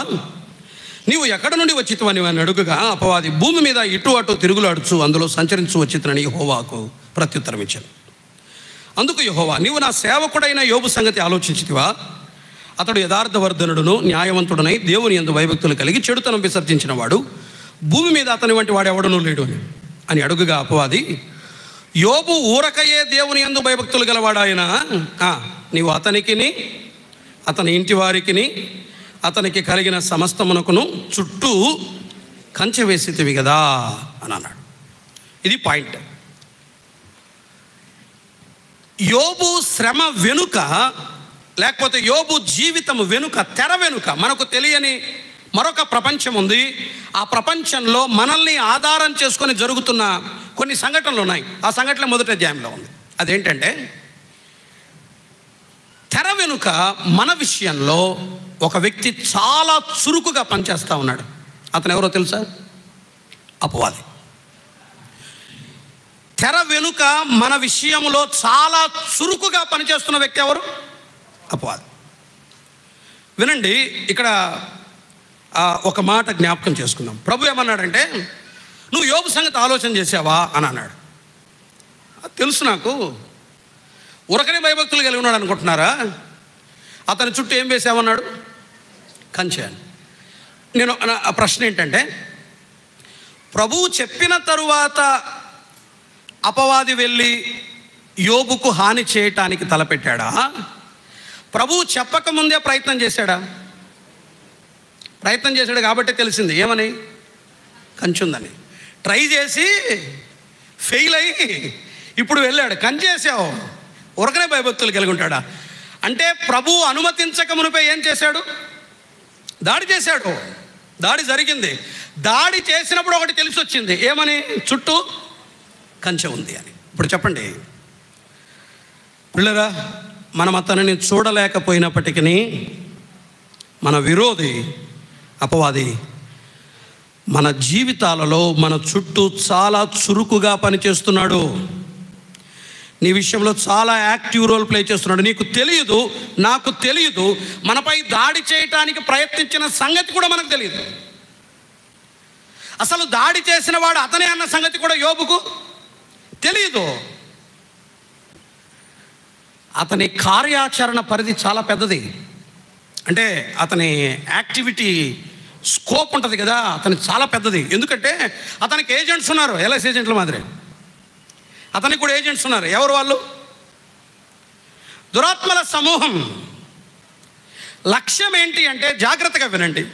నీవు ఎక్కడ నుండి వచ్చితివని అని అడుగుగా, అపవాది, భూమి మీద ఇటు అటు తిరుగులాడుచు అందులో సంచరించు వచ్చితనని యెహోవాకు ప్రత్యుత్తరం ఇచ్చాను. అందుకు యెహోవా, నీవు నా సేవకుడైన యోబు సంగతి ఆలోచించితివా? అతడు యథార్థవర్ధనుడును న్యాయవంతుడనై దేవుని యందు భయభక్తులు కలిగి చెడుతనం విసర్జించిన వాడు, భూమి మీద అతని వంటి వాడు ఎవడనూ లేడు అని అడుగుగా, అపవాది, యోబు ఊరకయే దేవుని యందు భయభక్తులు గలవాడాయన. నీవు అతనికిని, అతని ఇంటి వారికిని, అతనికి కలిగిన సమస్తమునకును చుట్టూ కంచె వేసితివి కదా అని అన్నాడు. ఇది పాయింట్. యోబు శ్రమ వెనుక, లేకపోతే యోబు జీవితం వెనుక, తెర వెనుక మనకు తెలియని మరొక ప్రపంచం ఉంది. ఆ ప్రపంచంలో మనల్ని ఆధారం చేసుకొని జరుగుతున్న కొన్ని సంఘటనలు ఉన్నాయి. ఆ సంఘటన మొదటి అధ్యాయంలో ఉంది. అదేంటంటే, తెర వెనుక మన విషయంలో ఒక వ్యక్తి చాలా చురుకుగా పనిచేస్తూ ఉన్నాడు. అతను ఎవరో తెలుసా? అపవాది. తెర వెనుక మన విషయంలో చాలా చురుకుగా పనిచేస్తున్న వ్యక్తి ఎవరు? అపవాది. వినండి, ఇక్కడ ఒక మాట జ్ఞాపకం చేసుకుందాం. ప్రభు ఏమన్నాడంటే, నువ్వు యోబు సంగతి ఆలోచన చేసావా అని అన్నాడు. తెలుసు నాకు. ఉరకనే భయభక్తులు కలిగి ఉన్నాడు అనుకుంటున్నారా? అతని చుట్టూ ఏం వేసామన్నాడు? కంచె అని. నేను ఆ ప్రశ్న ఏంటంటే, ప్రభువు చెప్పిన తరువాత అపవాది వెళ్ళి యోబుకు హాని చేయటానికి తలపెట్టాడా? ప్రభువు చెప్పకముందే ప్రయత్నం చేశాడా? ప్రయత్నం చేశాడు కాబట్టి తెలిసింది ఏమని? కంచుందని. ట్రై చేసి ఫెయిల్ అయ్యి ఇప్పుడు వెళ్ళాడు. కంచేసావు, ఉరకనే భయభక్తులు కలిగి ఉంటాడా? అంటే ప్రభువు అనుమతించక మునిపై ఏం చేశాడు? దాడి చేశాడు. దాడి జరిగింది. దాడి చేసినప్పుడు ఒకటి తెలిసి వచ్చింది, ఏమని? చుట్టూ కంచె ఉంది అని. ఇప్పుడు చెప్పండి పిల్లరా, మనం అతనిని చూడలేకపోయినప్పటికీ మన విరోధి అపవాది మన జీవితాలలో మన చుట్టూ చాలా చురుకుగా పనిచేస్తున్నాడు. నీ విషయంలో చాలా యాక్టివ్ రోల్ ప్లే చేస్తున్నాడు. నీకు తెలియదు, నాకు తెలియదు. మనపై దాడి చేయటానికి ప్రయత్నించిన సంగతి కూడా మనకు తెలియదు. అసలు దాడి చేసిన వాడు అతనే అన్న సంగతి కూడా యోబుకు తెలియదు. అతని కార్యాచరణ పరిధి చాలా పెద్దది. అంటే అతని యాక్టివిటీ స్కోప్ ఉంటుంది కదా, అతనికి చాలా పెద్దది. ఎందుకంటే అతనికి ఏజెంట్స్ ఉన్నారు, ఎల్ఐసి ఏజెంట్ల మాదిరి. అతనికి కూడా ఏజెంట్స్ ఉన్నారు. ఎవరు వాళ్ళు? దురాత్మల సమూహం. లక్ష్యం ఏంటి అంటే, జాగ్రత్తగా వినండి,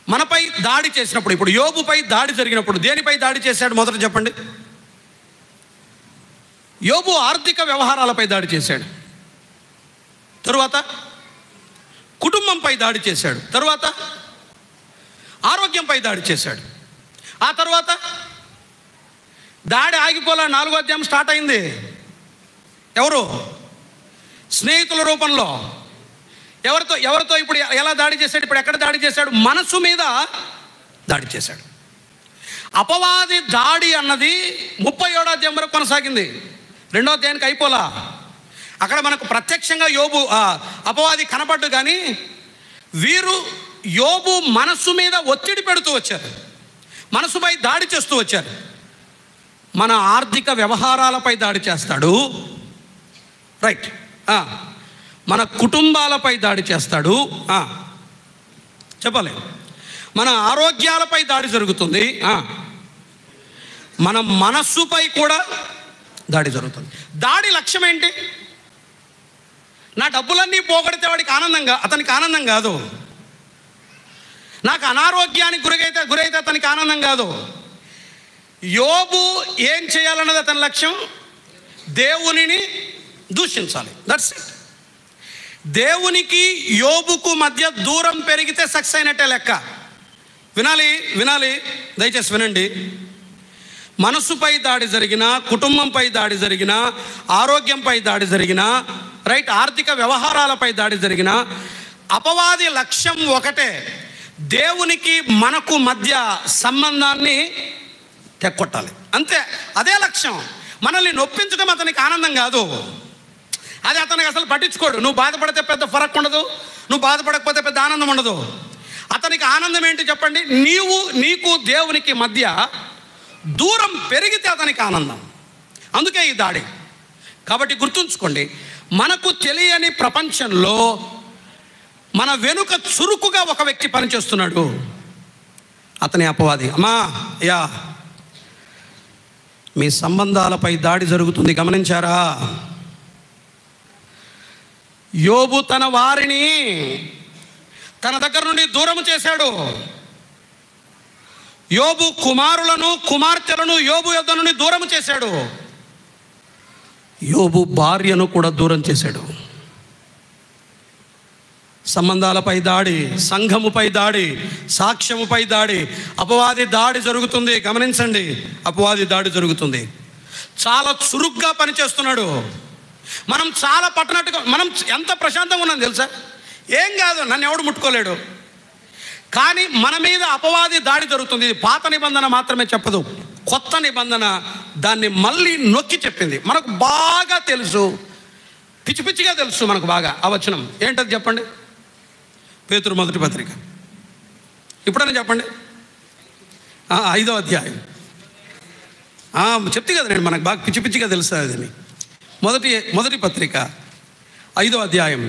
మనపై దాడి చేసినప్పుడు, ఇప్పుడు యోబుపై దాడి జరిగినప్పుడు దేనిపై దాడి చేశాడు మొదట చెప్పండి? యోబు ఆర్థిక వ్యవహారాలపై దాడి చేశాడు. తరువాత కుటుంబంపై దాడి చేశాడు. తరువాత ఆరోగ్యంపై దాడి చేశాడు. ఆ తర్వాత దాడి ఆగిపోలా, 4వ అధ్యాయం స్టార్ట్ అయింది. ఎవరు? స్నేహితుల రూపంలో. ఎవరితో ఇప్పుడు ఎలా దాడి చేశాడు? ఇప్పుడు ఎక్కడ దాడి చేశాడు? మనసు మీద దాడి చేశాడు. అపవాది దాడి అన్నది 37వ అధ్యాయం వరకు కొనసాగింది. 2వ అధ్యాయానికి అయిపోలా. అక్కడ మనకు ప్రత్యక్షంగా యోబు అపవాది కనపడ్డు, కానీ వీరు యోబు మనసు మీద ఒత్తిడి పెడుతూ వచ్చారు, మనసుపై దాడి చేస్తూ వచ్చారు. మన ఆర్థిక వ్యవహారాలపై దాడి చేస్తాడు, రైట్. మన కుటుంబాలపై దాడి చేస్తాడు, చెప్పాలి. మన ఆరోగ్యాలపై దాడి జరుగుతుంది, మన మనస్సుపై కూడా దాడి జరుగుతుంది. దాడి లక్ష్యం ఏంటి? నా డబ్బులన్నీ పోగొడితే అతనికి ఆనందం కాదు. నాకు అనారోగ్యానికి గురైతే అతనికి ఆనందం కాదు. యోబు ఏం చేయాలన్నది అతని లక్ష్యం? దేవునిని దూషించాలి. That's it. దేవునికి యోబుకు మధ్య దూరం పెరిగితే సక్సెస్ అయినట్టే లెక్క. వినాలి, దయచేసి వినండి. మనసుపై దాడి జరిగినా, కుటుంబంపై దాడి జరిగినా, ఆరోగ్యంపై దాడి జరిగినా, రైట్, ఆర్థిక వ్యవహారాలపై దాడి జరిగినా, అపవాది లక్ష్యం ఒకటే, దేవునికి మనకు మధ్య సంబంధాన్ని తెక్కొట్టాలి. అంతే, అదే లక్ష్యం. మనల్ని నొప్పించడం అతనికి ఆనందం కాదు. అది అతనికి అసలు పట్టించుకోడు. నువ్వు బాధపడితే పెద్ద ఫరక్ ఉండదు, నువ్వు బాధపడకపోతే పెద్ద ఆనందం ఉండదు. అతనికి ఆనందం ఏంటి చెప్పండి? నీకు దేవునికి మధ్య దూరం పెరిగితే అతనికి ఆనందం. అందుకే ఈ దాడి. కాబట్టి గుర్తుంచుకోండి, మనకు తెలియని ప్రపంచంలో మన వెనుక చురుకుగా ఒక వ్యక్తి పనిచేస్తున్నాడు. అతని అపవాది. మీ సంబంధాలపై దాడి జరుగుతుంది, గమనించారా? యోబు తన వారిని తన దగ్గర నుండి దూరం చేశాడు. యోబు కుమారులను కుమార్తెలను యోబు యొద్ద నుండి దూరం చేశాడు. యోబు భార్యను కూడా దూరం చేశాడు. సంబంధాలపై దాడి, సంఘముపై దాడి, సాక్ష్యముపై దాడి, అపవాది దాడి జరుగుతుంది. గమనించండి, అపవాది దాడి జరుగుతుంది. చాలా చురుగ్గా పనిచేస్తున్నాడు. మనం చాలా పట్టనట్టుగా, మనం ఎంత ప్రశాంతంగా ఉన్నాం తెలుసా? ఏం కాదు, నన్ను ఎవడు ముట్టుకోలేడు. కానీ మన మీద అపవాది దాడి జరుగుతుంది. ఇది పాత నిబంధన మాత్రమే చెప్పదు, కొత్త నిబంధన దాన్ని మళ్ళీ నొక్కి చెప్పింది. మనకు బాగా తెలుసు, పిచ్చి పిచ్చిగా తెలుసు మనకు బాగా. ఆ వచనం ఏంటది చెప్పండి? పేతురు మొదటి పత్రిక. ఇప్పుడైనా చెప్పండి. 5వ అధ్యాయం చెప్తే కదా నేను, మనకు బాగా పిచ్చి పిచ్చిగా తెలుస్తుంది. మొదటి పత్రిక 5వ అధ్యాయం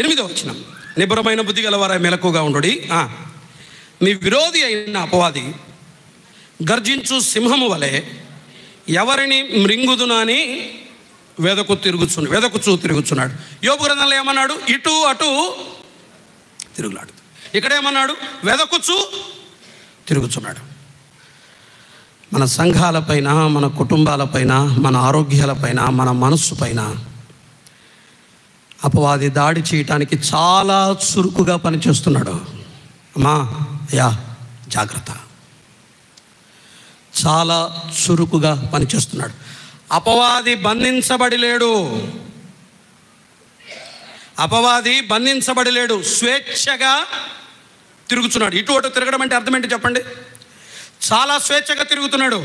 8వ వచనం. నిబ్బరమైన బుద్ధి గలవారై మెలకుగా ఉండుడి. మీ విరోధి అయిన అపవాది గర్జించు సింహము వలె ఎవరిని మృంగుదునని వెదకుచూ తిరుగుచున్నాడు. యోబు గ్రంథంలో ఏమన్నాడు? ఇటు అటు తిరుగులాడు. ఇక్కడేమన్నాడు? వెదకుచూ తిరుగుచున్నాడు. మన సంఘాలపైన, మన కుటుంబాలపైన, మన ఆరోగ్యాలపైన, మన మనస్సు పైన అపవాది దాడి చేయటానికి చాలా చురుకుగా పనిచేస్తున్నాడు. జాగ్రత్త. చాలా చురుకుగా పనిచేస్తున్నాడు. అపవాది బంధించబడి లేడు, స్వేచ్ఛగా తిరుగుతున్నాడు. ఇటు అటు తిరగడం అంటే అర్థం ఏంటి చెప్పండి? చాలా స్వేచ్ఛగా తిరుగుతున్నాడు.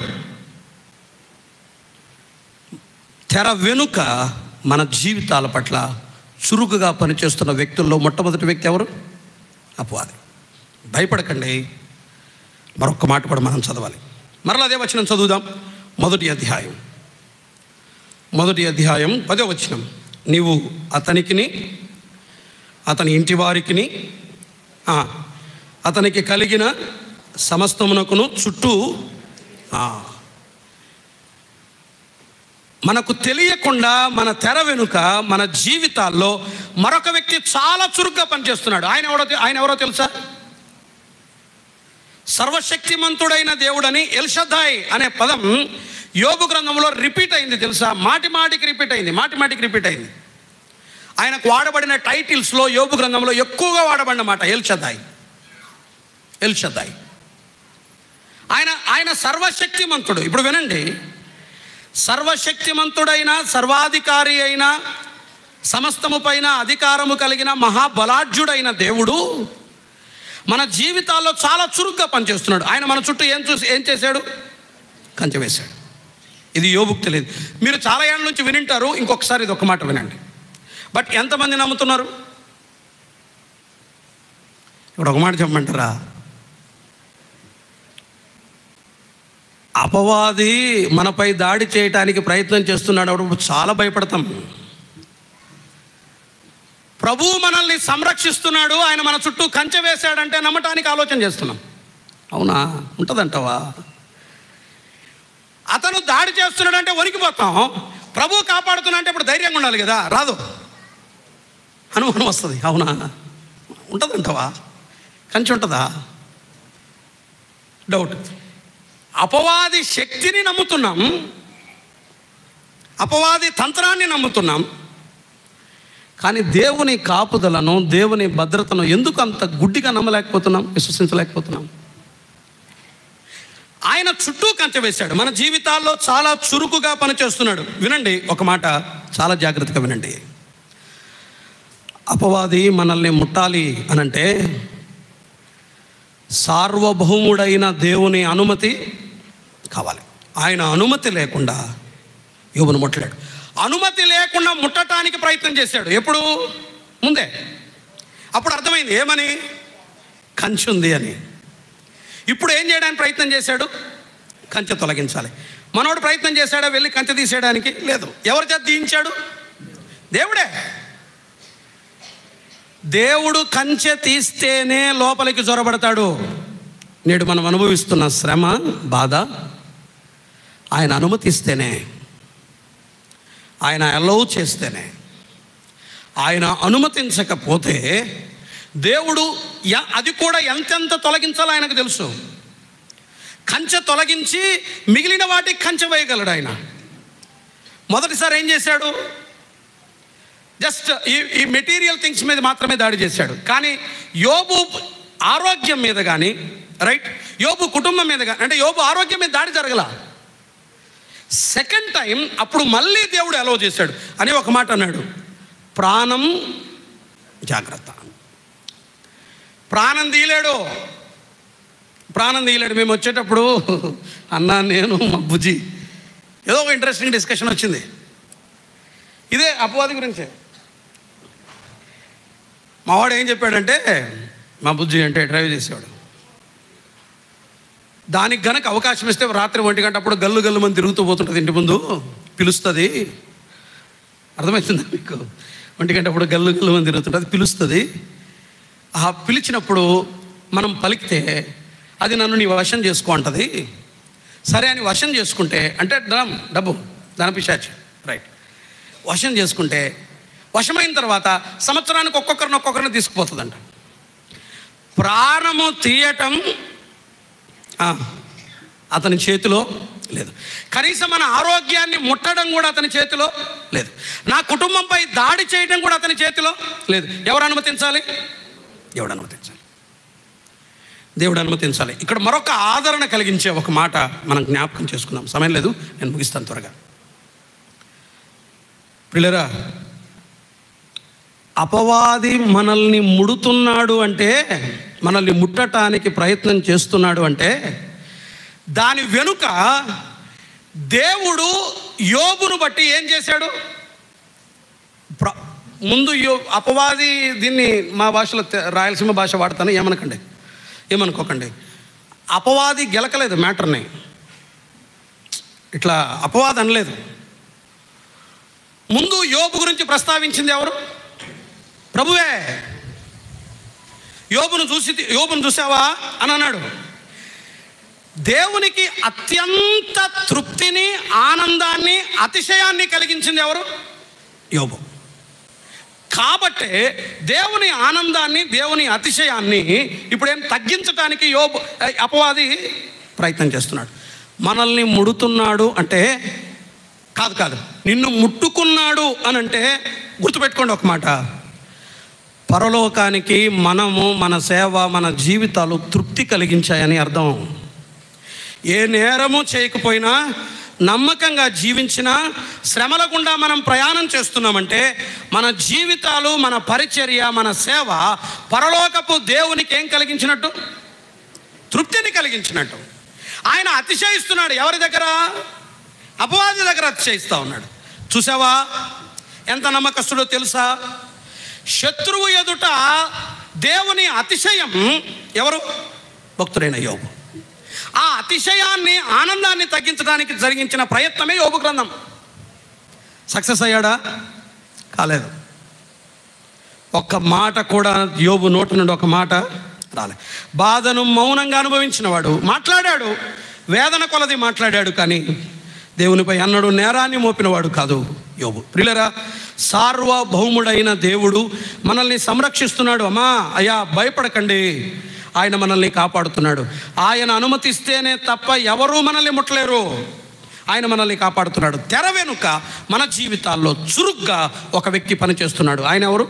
తెర వెనుక మన జీవితాల పట్ల చురుకుగా పనిచేస్తున్న వ్యక్తుల్లో మొట్టమొదటి వ్యక్తి ఎవరు? అపవాది. భయపడకండి. మరొక్క మాట కూడా మనం చదవాలి. మరలా అదే వచనం చదువుదాం. మొదటి అధ్యాయం 10వ వచనం. నీవు అతనికిని, అతని ఇంటి వారికిని, అతనికి కలిగిన సమస్తమునకును చుట్టూ మనకు తెలియకుండా మన తెర వెనుక మన జీవితాల్లో మరొక వ్యక్తి చాలా చురుగ్గా పనిచేస్తున్నాడు. ఆయన ఎవరో తెలుసా? సర్వశక్తిమంతుడైన దేవుడని, ఎల్షదాయ్ అనే పదం యోబు గ్రంథంలో రిపీట్ అయింది తెలుసా? మాటిమాటికి రిపీట్ అయింది. ఆయనకు వాడబడిన టైటిల్స్లో యోబు గ్రంథంలో ఎక్కువగా వాడబడిన మాట ఎల్షదాయ్. ఆయన సర్వశక్తిమంతుడు. ఇప్పుడు వినండి, సర్వశక్తిమంతుడైన, సర్వాధికారి అయిన, సమస్తము పైన అధికారము కలిగిన మహాబలాఢ్యుడైన దేవుడు మన జీవితాల్లో చాలా చురుగ్గా పనిచేస్తున్నాడు. ఆయన మన చుట్టూ ఏం చేశాడు? కంచె వేశాడు. ఇది యోబుకు తెలియదు. మీరు చాలా ఏళ్ళ నుంచి వినింటారు. ఇంకొకసారి ఇది ఒక మాట వినండి. బట్ ఎంతమంది నమ్ముతున్నారు? ఇప్పుడు ఒక మాట చెప్పమంటారా? అపవాది మనపై దాడి చేయటానికి ప్రయత్నం చేస్తున్నాడు. అప్పుడు చాలా భయపడతాం. ప్రభువు మనల్ని సంరక్షిస్తున్నాడు, ఆయన మన చుట్టూ కంచె వేశాడంటే నమ్మటానికి ఆలోచన చేస్తున్నాం. అవునా? ఉంటుందంటావా? అతను దాడి చేస్తున్నాడంటే వణికిపోతాం. ప్రభువు కాపాడుతున్నా అంటే ఇప్పుడు ధైర్యంగా ఉండాలి కదా. రాదు, అనుమానం వస్తుంది. అవునా? ఉంటుందంటావా? కంచె ఉంటుందా? డౌట్. అపవాది శక్తిని నమ్ముతున్నాం, అపవాది తంత్రాన్ని నమ్ముతున్నాం, కానీ దేవుని కాపుదలను, దేవుని భద్రతను ఎందుకు అంత గుడ్డిగా నమ్మలేకపోతున్నాం, విశ్వసించలేకపోతున్నాం? ఆయన చుట్టూ కంచె వేశాడు. మన జీవితాల్లో చాలా చురుకుగా పనిచేస్తున్నాడు. వినండి ఒక మాట, చాలా జాగ్రత్తగా వినండి. అపవాది మనల్ని ముట్టాలి అనంటే సార్వభౌముడైన దేవుని అనుమతి కావాలి. ఆయన అనుమతి లేకుండా యోబును ముట్టలేడు. అనుమతి లేకుండా ముట్టడానికి ప్రయత్నం చేశాడు. ఎప్పుడు? ముందే. అప్పుడు అర్థమైంది ఏమని? కంచె ఉంది అని. ఇప్పుడు ఏం చేయడానికి ప్రయత్నం చేశాడు? కంచె తొలగించాలి. మనోడు ప్రయత్నం చేశాడా వెళ్ళి కంచె తీసేయడానికి? లేదు. ఎవరి చేత తీయించాడు? దేవుడే. దేవుడు కంచె తీస్తేనే లోపలికి జొరబడతాడు. నేడు మనం అనుభవిస్తున్న శ్రమ, బాధ ఆయన అనుమతిస్తేనే, ఆయన అలౌ చేస్తేనే. ఆయన అనుమతించకపోతే దేవుడు అది కూడా ఎంతెంత తొలగించాలో ఆయనకు తెలుసు. కంచె తొలగించి మిగిలిన వాటికి కంచె వేయగలడు ఆయన. మొదటిసారి ఏం చేశాడు? జస్ట్ ఈ మెటీరియల్ థింగ్స్ మీద మాత్రమే దాడి చేశాడు. కానీ యోబు ఆరోగ్యం మీద కానీ, రైట్, యోబు కుటుంబం మీద కానీ, అంటే యోబు ఆరోగ్యం మీద దాడి జరగల. సెకండ్ టైం అప్పుడు మళ్ళీ దేవుడు అలౌ చేశాడు అని ఒక మాట అన్నాడు, ప్రాణం జాగ్రత్త. ప్రాణం తీయలేడు. మేము వచ్చేటప్పుడు అన్నా, నేను మా బుజ్జి ఏదో ఒక ఇంట్రెస్టింగ్ డిస్కషన్ వచ్చింది. ఇదే అపవాది గురించే. మావాడు ఏం చెప్పాడంటే, మా బుజ్జి అంటే డ్రైవ్ చేసేవాడు, దానికి గనక అవకాశం ఇస్తే రాత్రి 1 గంట అప్పుడు గల్లు మంది తిరుగుతూ పోతుంటుంది, ఇంటి ముందు పిలుస్తుంది, అర్థమవుతుందా మీకు? 1 గంట అప్పుడు గల్లు గల్లు అని తిరుగుతుంటే అది పిలుస్తుంది. ఆ పిలిచినప్పుడు మనం పలికితే అది నన్ను నీ వశం చేసుకో అంటది. సరే అని వశం చేసుకుంటే, అంటే డబ్బు ధనపిశాచి, రైట్, వశం చేసుకుంటే వశమైన తర్వాత సంవత్సరానికి ఒక్కొక్కరిని తీసుకుపోతుందంట. ప్రాణము తీయటం అతని చేతిలో లేదు. కనీసం మన ఆరోగ్యాన్ని ముట్టడం కూడా అతని చేతిలో లేదు. నా కుటుంబంపై దాడి చేయడం కూడా అతని చేతిలో లేదు. ఎవరు అనుమతించాలి? దేవుడు అనుమతించాలి. దేవుడు అనుమతించాలి. ఇక్కడ మరొక ఆదరణ కలిగించే ఒక మాట మనం జ్ఞాపకం చేసుకుందాం. సమయం లేదు, నేను ముగిస్తాను త్వరగా. ప్రియులారా, అపవాది మనల్ని ముడుతున్నాడు అంటే, మనల్ని ముట్టడానికి ప్రయత్నం చేస్తున్నాడు అంటే, దాని వెనుక దేవుడు యోబును బట్టి ఏం చేశాడు? ముందు అపవాది, దీన్ని మా భాషలో రాయలసీమ భాష వాడతాను, ఏమనుకోకండి. అపవాది గెలకలేదు మ్యాటర్ని, ఇట్లా అపవాది అనలేదు. ముందు యోబు గురించి ప్రస్తావించింది ఎవరు? ప్రభువే. యోబును చూసావా అని అన్నాడు. దేవునికి అత్యంత తృప్తిని, ఆనందాన్ని, అతిశయాన్ని కలిగించింది ఎవరు? యోబు. కాబట్టే దేవుని ఆనందాన్ని, దేవుని అతిశయాన్ని ఇప్పుడేం తగ్గించడానికి అపవాది ప్రయత్నం చేస్తున్నాడు. మనల్ని ముడుతున్నాడు అంటే కాదు, నిన్ను ముట్టుకున్నాడు అని అంటే గుర్తుపెట్టుకోండి ఒక మాట, పరలోకానికి మనము, మన సేవ, మన జీవితాలు తృప్తి కలిగించాయని అర్థం. ఏ నేరము చేయకపోయినా, నమ్మకంగా జీవించినా, శ్రమల గుండా మనం ప్రయాణం చేస్తున్నామంటే మన జీవితాలు, మన పరిచర్య, మన సేవ పరలోకపు దేవునికి ఏం కలిగించినట్టు? తృప్తిని కలిగించినట్టు. ఆయన అతిశయిస్తున్నాడు. ఎవరి దగ్గర? అపవాది దగ్గర అతిశయిస్తూ ఉన్నాడు. చూసావా ఎంత నమ్మకస్తుడో తెలుసా? శత్రువు ఎదుట దేవుని అతిశయం ఎవరు? భక్తుడైన యోబు. ఆ అతిశయాన్ని, ఆనందాన్ని తగ్గించడానికి జరిగించిన ప్రయత్నమే యోబు గ్రంథం. సక్సెస్ అయ్యాడా? కాలేదు. ఒక్క మాట కూడా యోబు నోటి నుండి ఒక మాట రాలేదు. బాధను మౌనంగా అనుభవించిన వాడు మాట్లాడాడు, వేదన కొలది మాట్లాడాడు, కానీ దేవునిపై అన్నడు నేరాన్ని మోపినవాడు కాదు యోబు. ప్రియులారా, సార్వభౌముడైన దేవుడు మనల్ని సంరక్షిస్తున్నాడు. అయ్యా భయపడకండి, ఆయన మనల్ని కాపాడుతున్నాడు. ఆయన అనుమతిస్తేనే తప్ప ఎవరూ మనల్ని ముట్టలేరు. ఆయన మనల్ని కాపాడుతున్నాడు. తెర వెనుక మన జీవితాల్లో చురుగ్గా ఒక వ్యక్తి పనిచేస్తున్నాడు. ఆయన ఎవరు?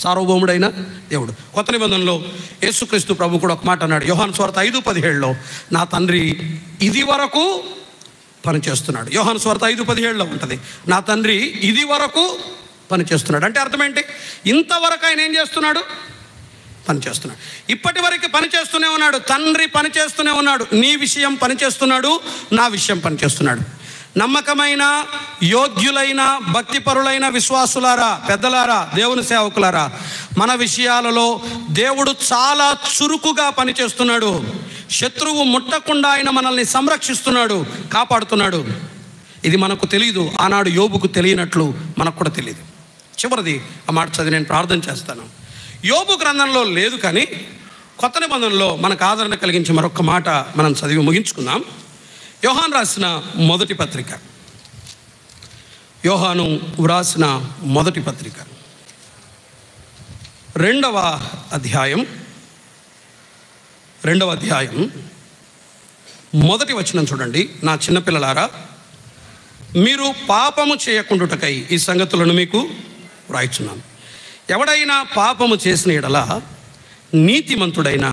సార్వభౌముడైన దేవుడు. కొత్త నిబంధనలో యేసుక్రీస్తు ప్రభు కూడా ఒక మాట అన్నాడు. యోహాను సువార్త 5:17లో నా తండ్రి ఇది వరకు పనిచేస్తున్నాడు. యోహాను సువార్త 5:17లో ఉంటుంది, నా తండ్రి ఇది వరకు పనిచేస్తున్నాడు. అంటే అర్థం ఏంటి? ఇంతవరకు ఆయన ఏం చేస్తున్నాడు? పనిచేస్తున్నాడు. ఇప్పటి వరకు పనిచేస్తూనే ఉన్నాడు. తండ్రి పనిచేస్తూనే ఉన్నాడు. నీ విషయం పనిచేస్తున్నాడు, నా విషయం పనిచేస్తున్నాడు. నమ్మకమైన, యోగ్యులైన, భక్తిపరులైన విశ్వాసులారా, పెద్దలారా, దేవుని సేవకులారా, మన విషయాలలో దేవుడు చాలా చురుకుగా పనిచేస్తున్నాడు. శత్రువు ముట్టకుండా ఆయన మనల్ని సంరక్షిస్తున్నాడు, కాపాడుతున్నాడు. ఇది మనకు తెలియదు. ఆనాడు యోబుకు తెలియనట్లు మనకు కూడా తెలియదు. చివరిది ఆ మాట చదివి నేను ప్రార్థన చేస్తాను. యోబు గ్రంథంలో లేదు, కానీ కొత్త నిబంధనలో మనకు ఆదరణ కలిగించే మరొక మాట మనం చదివి ముగించుకుందాం. యోహాను రాసిన మొదటి పత్రిక, యోహాను వ్రాసిన మొదటి పత్రిక 2వ అధ్యాయం 1వ వచనం చూడండి. నా చిన్నపిల్లలారా, మీరు పాపము చేయకుండుటకై ఈ సంగతులను మీకు వ్రాయిచున్నాను. ఎవడైనా పాపము చేసిన యెడల నీతిమంతుడైన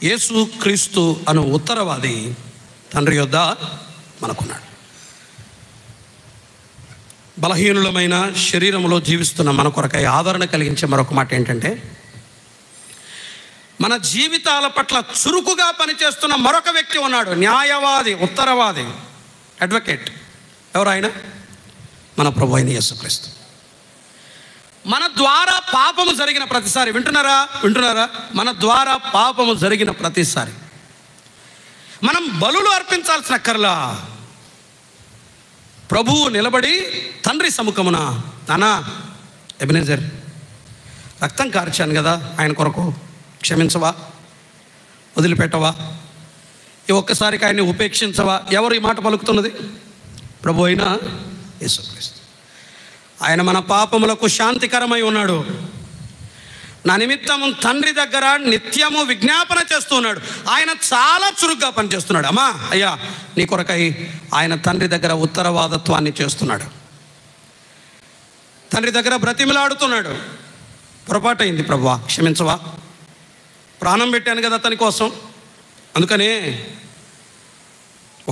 యేసు క్రీస్తు అను ఉత్తరవాది తండ్రి యొద్ద మనకున్నాడు. బలహీనులమైన శరీరంలో జీవిస్తున్న మన కొరకై ఆదరణ కలిగించే మరొక మాట ఏంటంటే, మన జీవితాల పట్ల చురుకుగా పనిచేస్తున్న మరొక వ్యక్తి ఉన్నాడు. న్యాయవాది, ఉత్తరవాది, అడ్వకేట్. ఎవరైనా? మన ప్రభు అయిన యేసుక్రీస్తు. మన ద్వారా పాపము జరిగిన ప్రతిసారి, వింటున్నారా? మన ద్వారా పాపము జరిగిన ప్రతిసారి మనం బలులు అర్పించాల్సిన అక్కర్లా. ప్రభువు నిలబడి తండ్రి సముఖమున నానా ఎబెనెజర్, రక్తం కార్చాను కదా ఆయన కొరకు, క్షమించవా, వదిలిపెట్టవా, ఈ ఒక్కసారికి ఆయన్ని ఉపేక్షించవా? ఎవరు ఈ మాట పలుకుతున్నది? ప్రభు అయిన యేసుక్రీస్తు. ఆయన మన పాపములకు శాంతికరమై ఉన్నాడు. నా నిమిత్తము తండ్రి దగ్గర నిత్యము విజ్ఞాపన చేస్తూ ఉన్నాడు. ఆయన చాలా చురుగ్గా పనిచేస్తున్నాడు. అమ్మా అయ్యా నీ కొరకై ఆయన తండ్రి దగ్గర ఉత్తరవాదత్వాన్ని చేస్తున్నాడు. తండ్రి దగ్గర బ్రతిమిలాడుతున్నాడు. పొరపాటైంది ప్రభువా, క్షమించవా, ప్రాణం పెట్టాను కదా అతని కోసం. అందుకనే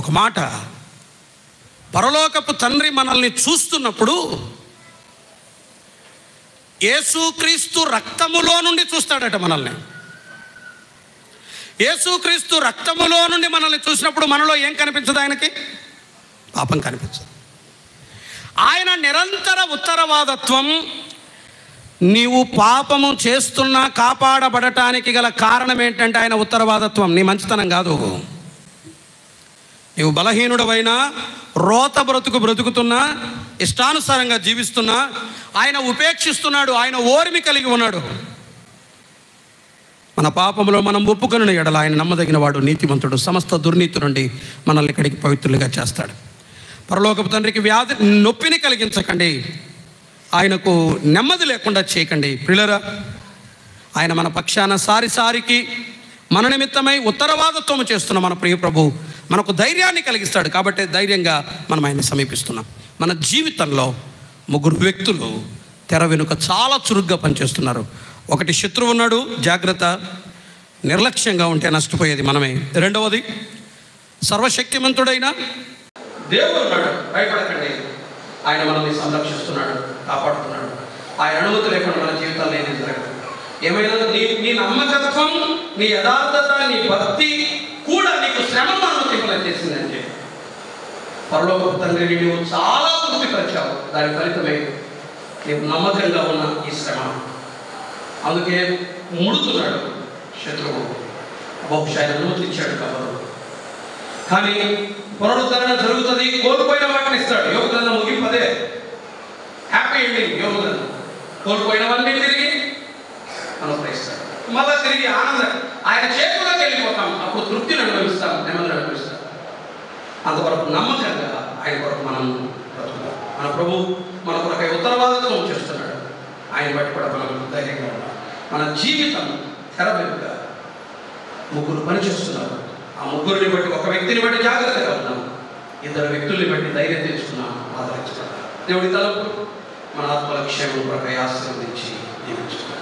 ఒక మాట, పరలోకపు తండ్రి మనల్ని చూస్తున్నప్పుడు యేసుక్రీస్తు రక్తములో నుండి చూస్తాడట మనల్ని. యేసుక్రీస్తు రక్తములో నుండి మనల్ని చూసినప్పుడు మనలో ఏం కనిపించదు? ఆయనకి పాపం కనిపించదు. ఆయన నిరంతర ఉత్తరవాదత్వం నీవు పాపము చేస్తున్నా కాపాడబడటానికి గల కారణం ఏంటంటే ఆయన ఉత్తరవాదత్వం, నీ మంచితనం కాదు. నీవు బలహీనుడవైనా, రోత బ్రతుకుతున్నా, ఇష్టానుసారంగా జీవిస్తున్నా ఆయన ఉపేక్షిస్తున్నాడు. ఆయన ఓర్మి కలిగి ఉన్నాడు. మన పాపంలో మనం ఒప్పుకొనిన ఎడల ఆయన నమ్మదగిన వాడు, నీతిమంతుడు, సమస్త దుర్నీతి నుండి మనల్ని ఇక్కడికి పవిత్రులుగా చేస్తాడు. పరలోకపు తండ్రికి నొప్పిని కలిగించకండి, ఆయనకు నెమ్మది లేకుండా చేయకండి. ప్రియులారా, ఆయన మన పక్షాన సారికి మన నిమిత్తమై ఉత్తరవాదత్వం చేస్తున్న మన ప్రియ ప్రభు మనకు ధైర్యాన్ని కలిగిస్తాడు. కాబట్టి ధైర్యంగా మనం ఆయన్ని సమీపిస్తున్నాం. మన జీవితంలో 3 వ్యక్తులు తెర వెనుక చాలా చురుగ్గా పనిచేస్తున్నారు. ఒకటి శత్రువు ఉన్నాడు, జాగ్రత్త, నిర్లక్ష్యంగా ఉంటే నష్టపోయేది మనమే. రెండవది సర్వశక్తిమంతుడైన దేవుడు ఉన్నాడు, భయపడకండి, ఆయన మనల్ని సంరక్షిస్తున్నాడు, కాపాడుతున్నాడు. ఆయన అనుమతి లేకుండా మన జీవితాల్లో ఏది జరగదు. ఏమైనా నీ నమ్మకత్వం, నీ యథార్థత, నీ భక్తి కూడా నీకు శ్రమను అనుమతింపలేని చేసిందంటే పరలోకపు తండ్రిని నువ్వు చాలా తృప్తిపరిచావు. దాని ఫలితమే నీవు నమ్మకంగా ఉన్న ఈ శ్రమ. అందుకే ముడుతున్నాడు శత్రువు. బహుశా ఆయన అనుమతించాడు కాబట్టి. కానీ పునరుద్ధరణ జరుగుతుంది, కోల్పోయిన వాటిని ఇస్తాడు. యోగ గ్రంథం ముగింపదే, హ్యాపీ ఎండింగ్. యోగ గ్రంథం కోల్పోయినవన్నీ తిరిగి అనుగ్రహిస్తాడు. మళ్ళా తిరిగి ఆనందం ఆయన చేతుల్లోకి వెళ్ళిపోతాం. అప్పుడు తృప్తిని అనుభవిస్తాం, నెమ్మదిని అనుభవిస్తాం. అంతవరకు నమ్మకంగా ఆయన కొరకు మనం బ్రతుకుతాం. మన ప్రభు మన కొరకై ఉత్తరవాదత్వం చేస్తున్నాడు. ఆయన బట్టి కూడా మనం ధైర్యంగా ఉన్నాం. మన జీవితం తెర వెనుక 3 పని చేస్తున్నారు. ఆ 3ని బట్టి, ఒక వ్యక్తిని బట్టి జాగ్రత్తగా ఉన్నాం, 2 వ్యక్తుల్ని బట్టి ధైర్యం తెచ్చుకున్నాం, ఆదరించుకున్నాం. దేవుడి తలపు మన ఆత్మల క్షేమం కొరకై ఆశీర్వదించి జీవించుకున్నాం.